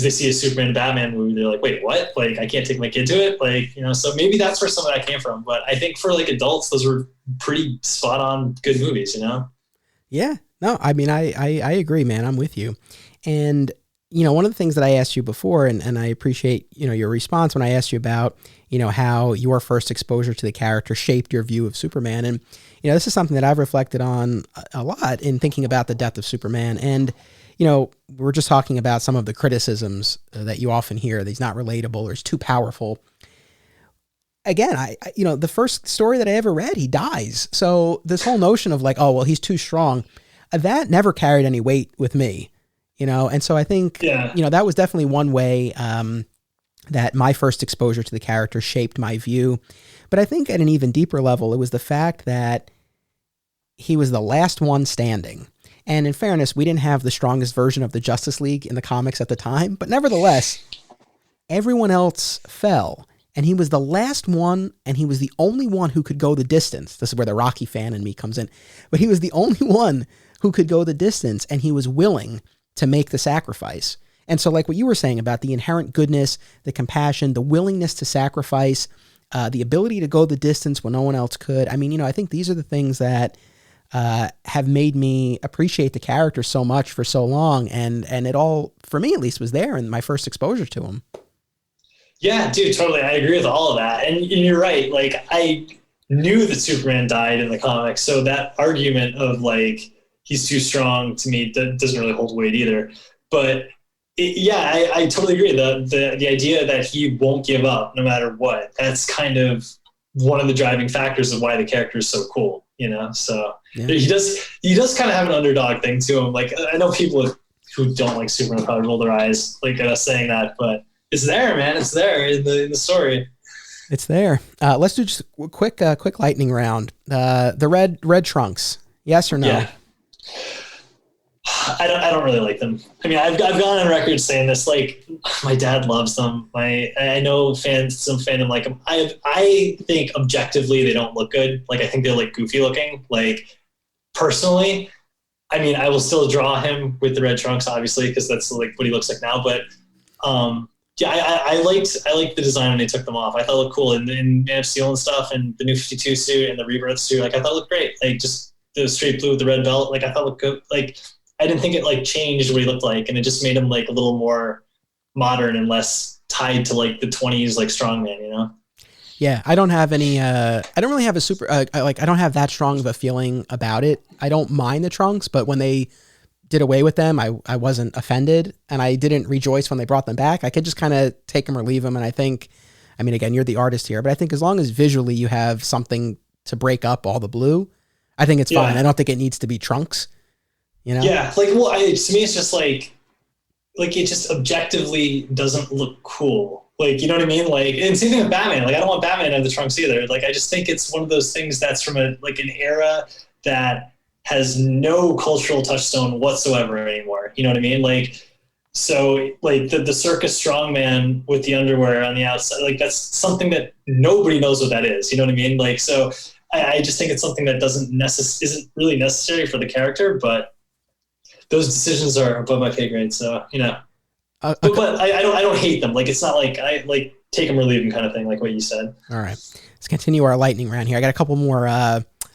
they see a Superman Batman movie, they're like, wait, what? Like, I can't take my kid to it. Like, so maybe that's where some of that came from. But I think for like adults, those were pretty spot on good movies, Yeah, no, I mean, I agree, man. I'm with you. And, one of the things that I asked you before, and I appreciate, your response when I asked you about, how your first exposure to the character shaped your view of Superman. And, this is something that I've reflected on a lot in thinking about the death of Superman. And, we're just talking about some of the criticisms that you often hear that he's not relatable or he's too powerful. Again, I the first story that I ever read, he dies. So this whole notion of like, oh, well, he's too strong, that never carried any weight with me. And so I think, that was definitely one way that my first exposure to the character shaped my view. But I think at an even deeper level, it was the fact that he was the last one standing. And in fairness, we didn't have the strongest version of the Justice League in the comics at the time. But nevertheless, everyone else fell. And he was the last one, and he was the only one who could go the distance. This is where the Rocky fan in me comes in. But he was the only one who could go the distance, and he was willing to make the sacrifice. And so like what you were saying about the inherent goodness, the compassion, the willingness to sacrifice, the ability to go the distance when no one else could. I mean, I think these are the things that have made me appreciate the character so much for so long. And it all, for me at least, was there in my first exposure to him. Yeah, dude, totally. I agree with all of that. And you're right. Like, I knew that Superman died in the comics. So that argument of like, he's too strong, to me, that doesn't really hold weight either. But I totally agree. The idea that he won't give up no matter what, that's kind of one of the driving factors of why the character is so cool, So he does kind of have an underdog thing to him. Like, I know people who don't like Superman probably roll their eyes like at us saying that, but it's there, man. It's there in the story. It's there. Let's do just a quick lightning round. The red trunks. Yes or no? Yeah. I don't really like them. I mean, I've gone on record saying this. Like, my dad loves them. I know some fandom like them. I think objectively they don't look good. Like, I think they're like goofy looking. Like, personally, I mean, I will still draw him with the red trunks, obviously, because that's like what he looks like now. But yeah, I liked the design when they took them off. I thought it looked cool in Man of Steel and stuff, and the New 52 suit and the Rebirth suit. Like I thought it looked great. Like just the straight blue with the red belt. Like I thought it looked good. Like I didn't think it like changed what he looked like, and it just made him like a little more modern and less tied to like the 20s like strongman. You know? Yeah, I don't have any. I don't really have a super. I don't have that strong of a feeling about it. I don't mind the trunks, but when they did away with them, I wasn't offended, and I didn't rejoice when they brought them back. I could just kind of take them or leave them, and I think, I mean, again, you're the artist here, but I think as long as visually you have something to break up all the blue, I think it's fine. I don't think it needs to be trunks. You know? Yeah, like well, to me, it's just like it just objectively doesn't look cool. Like, you know what I mean? Like, and same thing with Batman. Like, I don't want Batman to have the trunks either. Like, I just think it's one of those things that's from an era that has no cultural touchstone whatsoever anymore. You know what I mean? Like, so like the circus strongman with the underwear on the outside, like that's something that nobody knows what that is. You know what I mean? Like, so I just think it's something that isn't really necessary for the character, but those decisions are above my pay grade. So, you know. But I don't hate them. Like it's not like I like take them or leave them kind of thing, like what you said. All right, let's continue our lightning round here. I got a couple more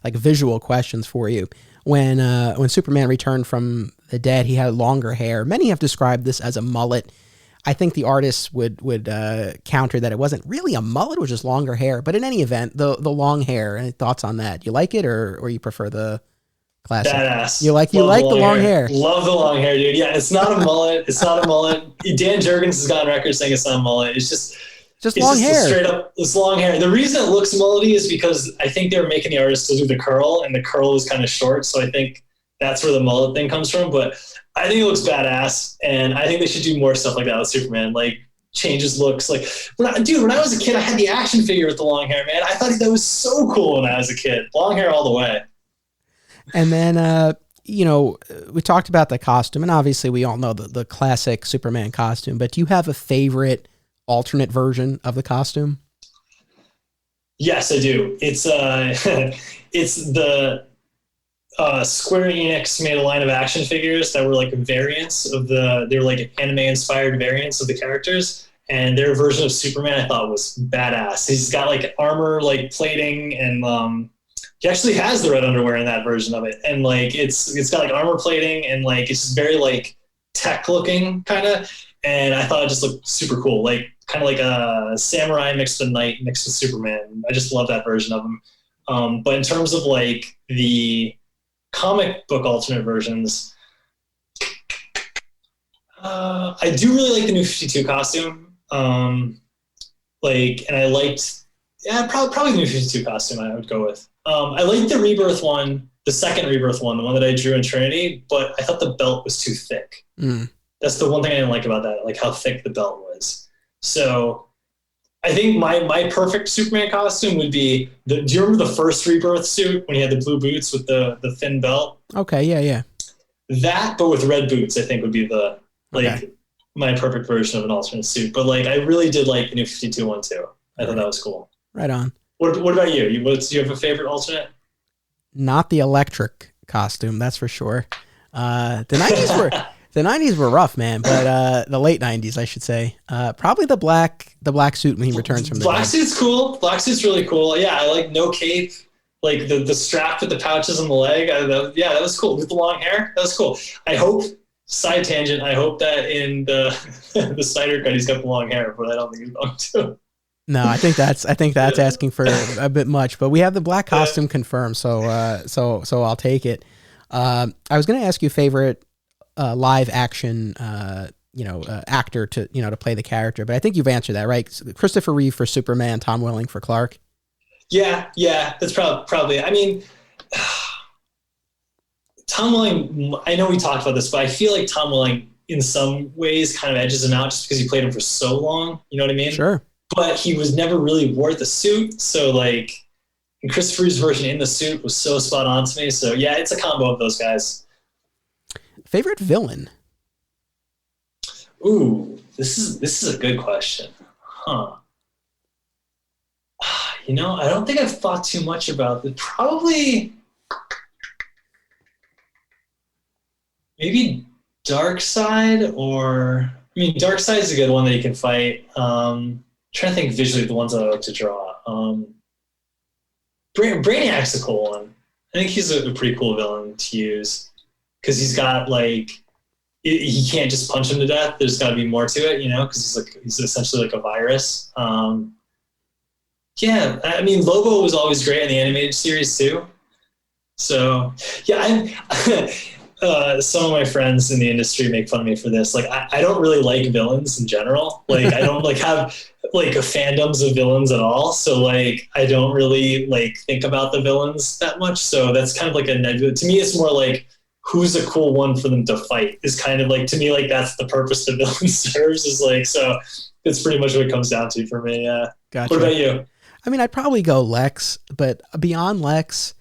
like visual questions for you. When Superman returned from the dead, he had longer hair. Many have described this as a mullet. I think the artists would counter that it wasn't really a mullet; it was just longer hair. But in any event, the long hair. Any thoughts on that? You like it, or you prefer the classic? Badass. You like the long hair. Love the long hair, dude. Yeah, it's not a mullet. It's not a mullet. Dan Jurgens has gone on record saying it's not a mullet. It's just long hair. Straight up, it's long hair. The reason it looks mullety is because I think they were making the artist to do the curl, and the curl was kind of short. So I think that's where the mullet thing comes from. But I think it looks badass, and I think they should do more stuff like that with Superman. Like changes looks. Like when I was a kid, I had the action figure with the long hair. Man, I thought that was so cool when I was a kid. Long hair all the way. And then, you know, we talked about the costume, and obviously we all know the classic Superman costume, but do you have a favorite alternate version of the costume? Yes, I do. It's it's the Square Enix made a line of action figures that were like variants of they're like anime inspired variants of the characters. And their version of Superman I thought was badass. He's got like armor, like plating, and he actually has the red underwear in that version of it, and like it's got like armor plating, and like it's just very like tech looking kind of. And I thought it just looked super cool, like kind of like a samurai mixed with knight mixed with Superman. I just love that version of him. But in terms of like the comic book alternate versions, I do really like the New 52 costume. Like, and I liked, probably the New 52 costume I would go with. I liked the Rebirth one, the second Rebirth one, the one that I drew in Trinity, but I thought the belt was too thick. That's the one thing I didn't like about that, like how thick the belt was. So I think my perfect Superman costume would be do you remember the first Rebirth suit when he had the blue boots with the thin belt? Okay, yeah. That, but with red boots, I think would be the my perfect version of an alternate suit. But like I really did like the New 52 one too. I thought that was cool. Right on. What about you? Do you have a favorite alternate? Not the electric costume, that's for sure. The 90s were rough, man, but the late 90s, I should say. Probably the black suit when he returns from the black dead. Suit's cool. Black suit's really cool. Yeah, I like no cape, like the strap with the pouches on the leg. That was cool with the long hair. That was cool. I hope. Side tangent. I hope that in the the Snyder cut he's got the long hair, but I don't think he's going to. No, I think that's asking for a bit much, but we have the black costume confirmed, so I'll take it. I was going to ask you favorite live action actor to play the character, but I think you've answered that, right? Christopher Reeve for Superman, Tom Welling for Clark. Yeah, that's probably. I mean, Tom Welling. I know we talked about this, but I feel like Tom Welling in some ways kind of edges him out just because he played him for so long. You know what I mean? Sure. But he was never really wore the suit, so like, and Christopher Reeve's version in the suit was so spot on to me. So yeah, it's a combo of those guys. Favorite villain? Ooh, this is a good question, huh? I don't think I've thought too much about it. Probably maybe Darkseid, or I mean, Darkseid's a good one that you can fight. Trying to think visually the ones that I like to draw. Brainiac's a cool one. I think he's a pretty cool villain to use because he's got like he can't just punch him to death. There's got to be more to it, you know, because he's essentially like a virus. Yeah, I mean, Lobo was always great in the animated series too. So yeah, some of my friends in the industry make fun of me for this. Like, I don't really like villains in general. Like, I don't like have like a fandoms of villains at all. So like, I don't really like think about the villains that much. So that's kind of like a nebula. To me, it's more like who's a cool one for them to fight is kind of like, to me, like that's the purpose the villain serves is like, so it's pretty much what it comes down to for me. Yeah. Gotcha. What about you? I mean, I'd probably go Lex, but beyond Lex,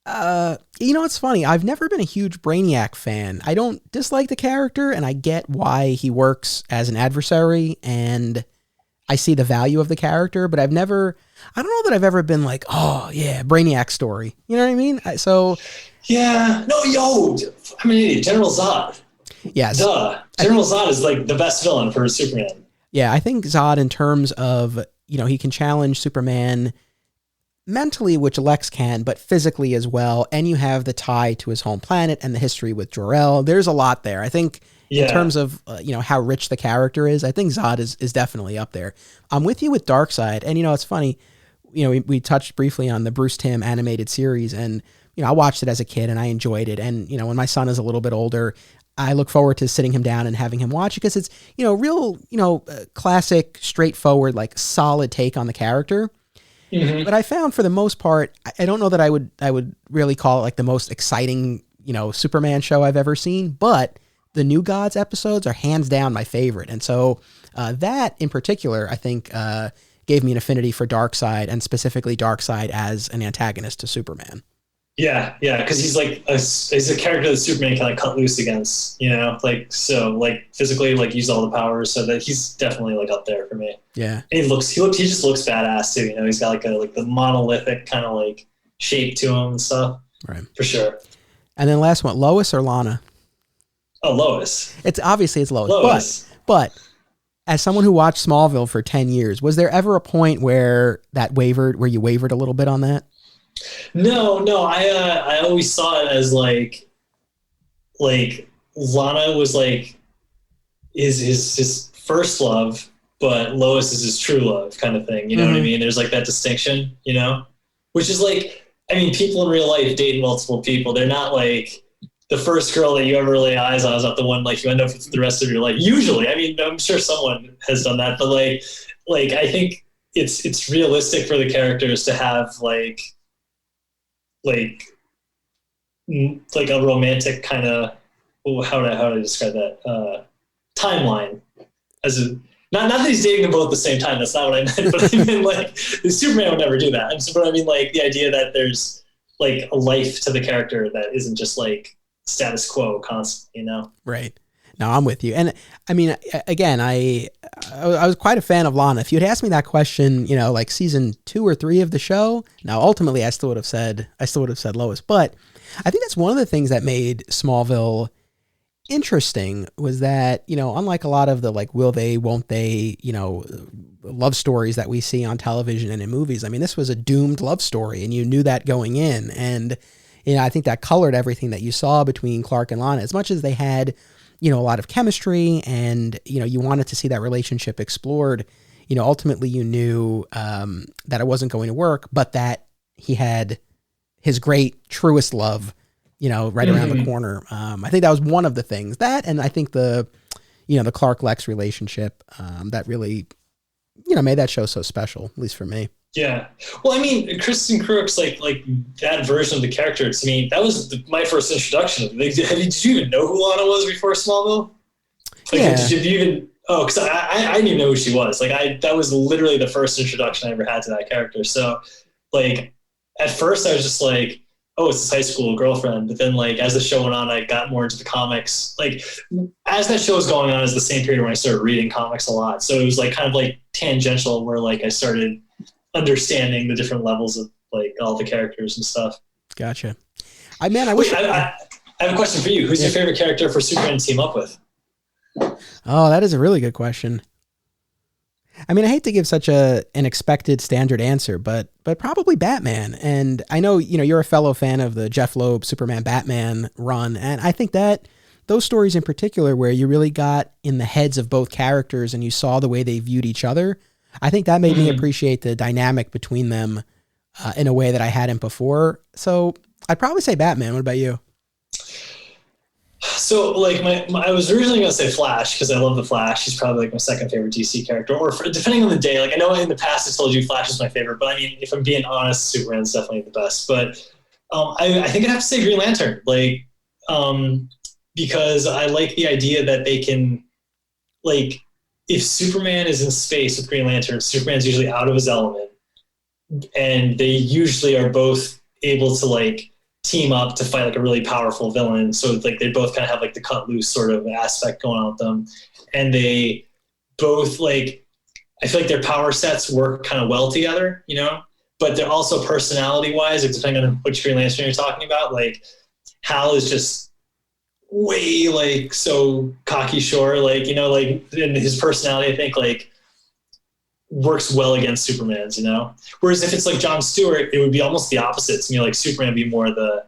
you know, it's funny. I've never been a huge Brainiac fan. I don't dislike the character, and I get why he works as an adversary, and I see the value of the character, but I don't know that I've ever been like, oh yeah, Brainiac story. You know what I mean? Yeah. No, I'm an idiot. General Zod. Yes. Duh. General Zod is like the best villain for Superman. Yeah, I think Zod, in terms of, you know, he can challenge Superman mentally, which Lex can, but physically as well. And you have the tie to his home planet and the history with Jor-El. There's a lot there. I think in terms of, you know, how rich the character is, I think Zod is definitely up there. I'm with you with Darkseid. And, you know, it's funny, you know, we touched briefly on the Bruce Timm animated series, and, you know, I watched it as a kid and I enjoyed it. And, you know, when my son is a little bit older, I look forward to sitting him down and having him watch it because it's, you know, real, you know, classic, straightforward, like solid take on the character. Mm-hmm. But I found for the most part, I don't know that I would really call it like the most exciting, you know, Superman show I've ever seen, but the New Gods episodes are hands down my favorite. And so that in particular, I think gave me an affinity for Darkseid, and specifically Darkseid as an antagonist to Superman. Yeah, because he's like he's a character that Superman can like cut loose against, you know, like so like physically like use all the powers, so that he's definitely like up there for me. Yeah, and he just looks badass too, you know. He's got like the monolithic kind of like shape to him and stuff, right? For sure. And then last one, Lois or Lana? Oh, Lois. It's Lois. But as someone who watched Smallville for 10 years, was there ever a point where you wavered a little bit on that? No, I always saw it as like Lana was like his first love, but Lois is his true love kind of thing. You know what I mean? There's like that distinction, you know, which is like, I mean, people in real life date multiple people. They're not like the first girl that you ever lay eyes on is not the one like you end up with the rest of your life. Usually, I mean, I'm sure someone has done that, but like I think it's realistic for the characters to have like a romantic kind of, how do I describe that timeline, as a not that he's dating them both at the same time. That's not what I meant. But I mean, like, the Superman would never do that. But I mean, like, the idea that there's like a life to the character that isn't just like status quo constantly, you know? Right. No, I'm with you. And I mean, again, I was quite a fan of Lana. If you'd asked me that question, you know, like season 2 or 3 of the show, now ultimately I still would have said Lois. But I think that's one of the things that made Smallville interesting, was that, you know, unlike a lot of the like will they, won't they, you know, love stories that we see on television and in movies, I mean, this was a doomed love story, and you knew that going in. And, you know, I think that colored everything that you saw between Clark and Lana, as much as they had, you know, a lot of chemistry, and, you know, you wanted to see that relationship explored. You know, ultimately you knew that it wasn't going to work, but that he had his great, truest love, you know, right around the corner. I think that was one of the things, that, and I think the Clark-Lex relationship that really, you know, made that show so special, at least for me. Yeah. Well, I mean, Kristen Crooks, like that version of the character, to me, that was my first introduction. Did you even know who Lana was before Smallville? Like, yeah. Did you even? Oh, because I didn't even know who she was. Like, that was literally the first introduction I ever had to that character. So, like, at first I was just like, oh, it's this high school girlfriend. But then, like, as the show went on, I got more into the comics. Like, as that show was going on, is the same period when I started reading comics a lot. So it was like kind of like tangential, where like I started understanding the different levels of like all the characters and stuff. Gotcha. I wish I have a question for you. Who's your favorite character for Superman to team up with? Oh, that is a really good question. I mean, I hate to give such an expected standard answer, but probably Batman. And I know, you're a fellow fan of the Jeff Loeb Superman Batman run. And I think that those stories in particular, where you really got in the heads of both characters and you saw the way they viewed each other, I think that made me appreciate the dynamic between them in a way that I hadn't before. So I'd probably say Batman. What about you? So, like, I was originally going to say Flash because I love the Flash. He's probably like my second favorite DC character, or depending on the day. Like, I know in the past I told you Flash is my favorite, but I mean, if I'm being honest, Superman's definitely the best. But I think I'd have to say Green Lantern, like, because I like the idea that they can, like, if Superman is in space with Green Lantern, Superman's usually out of his element, and they usually are both able to, like, team up to fight like a really powerful villain. So like they both kind of have like the cut loose sort of aspect going on with them. And they both, like, I feel like their power sets work kind of well together, but they're also personality wise, like depending on which Green Lantern you're talking about, like Hal is just way like so cocky, sure. Like, like in his personality, I think like works well against Superman's, Whereas if it's like Jon Stewart, it would be almost the opposite to me. Like Superman would be more the,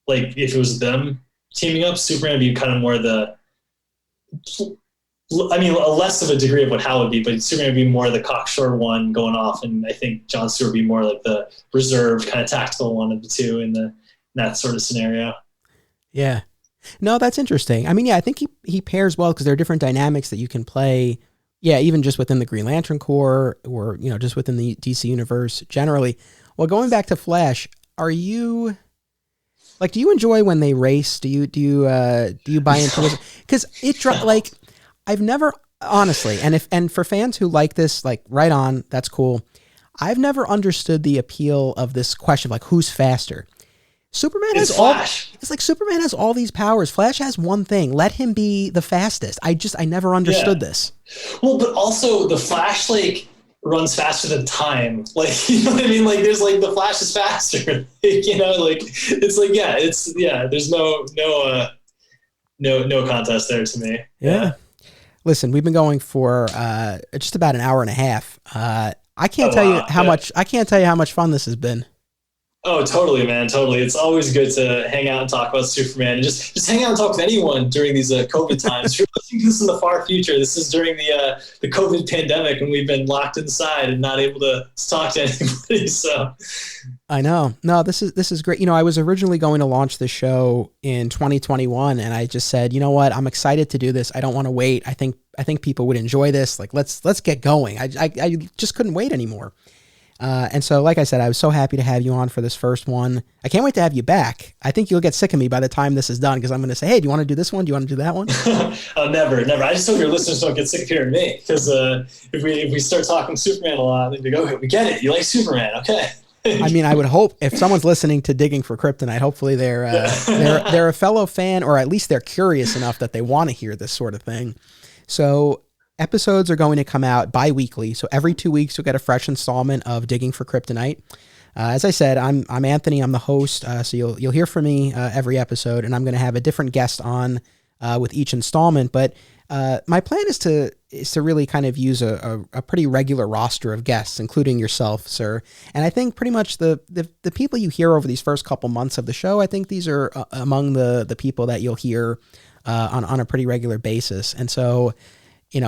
like if it was them teaming up, Superman would be kind of more the, I mean, less of a degree of what Hal would be, but Superman would be more the cocksure one going off. And I think Jon Stewart would be more like the reserved kind of tactical one of the two in that sort of scenario. Yeah. No, that's interesting. I mean, yeah, I think he pairs well because there are different dynamics that you can play. Yeah, even just within the Green Lantern Corps or, just within the DC universe generally. Well, going back to Flash, are you like, do you enjoy when they race? Do you buy into this? Because like, I've never, honestly, and for fans who like this, like right on, that's cool. I've never understood the appeal of this question of like, who's faster? Superman has Flash. It's like Superman has all these powers. Flash has one thing. Let him be the fastest. I never understood this. Well, but also the Flash like runs faster than time. Like, you know what I mean? Like there's like the Flash is faster. Like, like it's like there's no contest there to me. Yeah. Listen, we've been going for just about an hour and a half. I can't tell you how much fun this has been. Oh, totally, man. Totally. It's always good to hang out and talk about Superman and just hang out and talk with anyone during these COVID times. You're listening to this in the far future. This is during the COVID pandemic when we've been locked inside and not able to talk to anybody. So I know. No, this is great. I was originally going to launch the show in 2021 and I just said, you know what? I'm excited to do this. I don't want to wait. I think people would enjoy this. Like, let's get going. I just couldn't wait anymore. And so, like I said, I was so happy to have you on for this first one. I can't wait to have you back. I think you'll get sick of me by the time this is done because I'm going to say, hey, do you want to do this one? Do you want to do that one? Oh, never. I just hope your listeners don't get sick of hearing me because if we start talking Superman a lot, they'd be like, okay, we get it. You like Superman. Okay. I mean, I would hope if someone's listening to Digging for Kryptonite, hopefully they're a fellow fan, or at least they're curious enough that they want to hear this sort of thing. So episodes are going to come out bi-weekly. So every 2 weeks, you'll get a fresh installment of Digging for Kryptonite. As I said, I'm Anthony. I'm the host. So you'll hear from me every episode, and I'm going to have a different guest on with each installment. But my plan is to really kind of use a pretty regular roster of guests, including yourself, sir. And I think pretty much the people you hear over these first couple months of the show, I think these are among the people that you'll hear on a pretty regular basis. And so,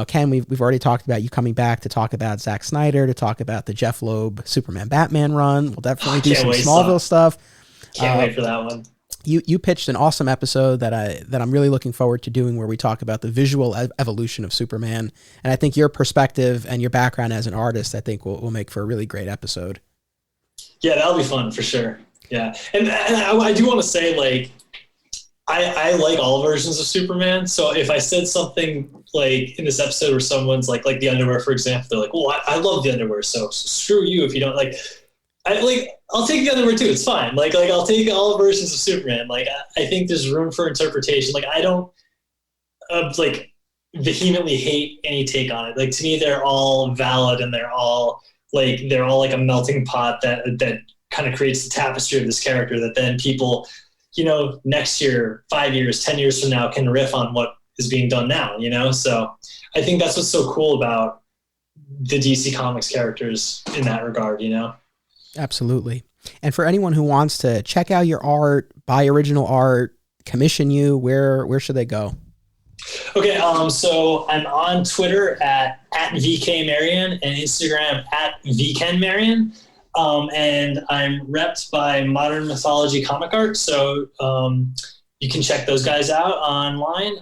Ken, we've already talked about you coming back to talk about Zack Snyder, to talk about the Jeff Loeb Superman Batman run. We'll definitely do some Smallville stuff. Can't wait for that one. You pitched an awesome episode that I'm really looking forward to doing, where we talk about the visual evolution of Superman. And I think your perspective and your background as an artist, I think will make for a really great episode. Yeah, that'll be fun for sure. Yeah. And I do want to say, like, I like all versions of Superman. So if I said something like in this episode where someone's like the underwear, for example, they're like, well, I love the underwear. So screw you if you don't like. I'll take the underwear too. It's fine. Like I'll take all versions of Superman. Like I think there's room for interpretation. Like I don't vehemently hate any take on it. Like to me, they're all valid and they're all like a melting pot that kind of creates the tapestry of this character that then people next year, 5 years, 10 years from now can riff on what is being done now, So I think that's what's so cool about the DC Comics characters in that regard, Absolutely. And for anyone who wants to check out your art, buy original art, commission you, where should they go? Okay, so I'm on Twitter at V Ken Marion and Instagram at V Ken Marion. And I'm repped by Modern Mythology Comic Art, so you can check those guys out online.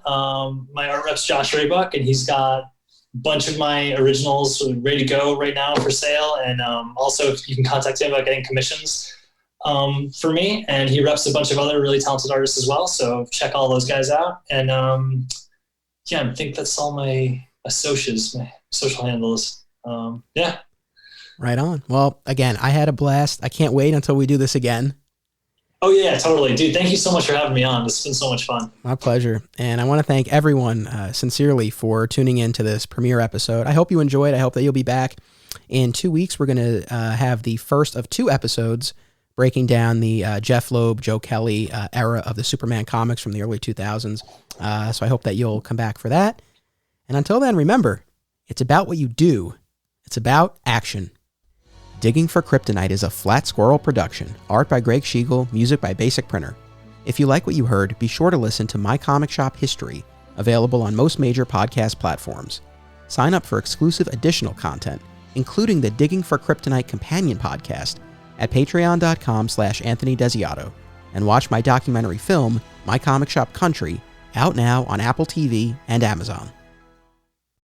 My art rep's Josh Raybuck, and he's got a bunch of my originals ready to go right now for sale. And also, you can contact him about getting commissions for me. And he reps a bunch of other really talented artists as well, so check all those guys out. And I think that's all my socials, my social handles. Yeah. Right on. Well, again, I had a blast. I can't wait until we do this again. Oh, yeah, totally. Dude, thank you so much for having me on. This has been so much fun. My pleasure. And I want to thank everyone sincerely for tuning in to this premiere episode. I hope you enjoyed. I hope that you'll be back in 2 weeks. We're going to have the first of 2 episodes breaking down the Jeff Loeb, Joe Kelly era of the Superman comics from the early 2000s. So I hope that you'll come back for that. And until then, remember, it's about what you do. It's about action. Digging for Kryptonite is a Flat Squirrel production. Art by Greg Schiegel, music by Basic Printer. If you like what you heard, be sure to listen to My Comic Shop History, available on most major podcast platforms. Sign up for exclusive additional content, including the Digging for Kryptonite companion podcast, at patreon.com/Anthony Desiato, and watch my documentary film, My Comic Shop Country, out now on Apple TV and Amazon.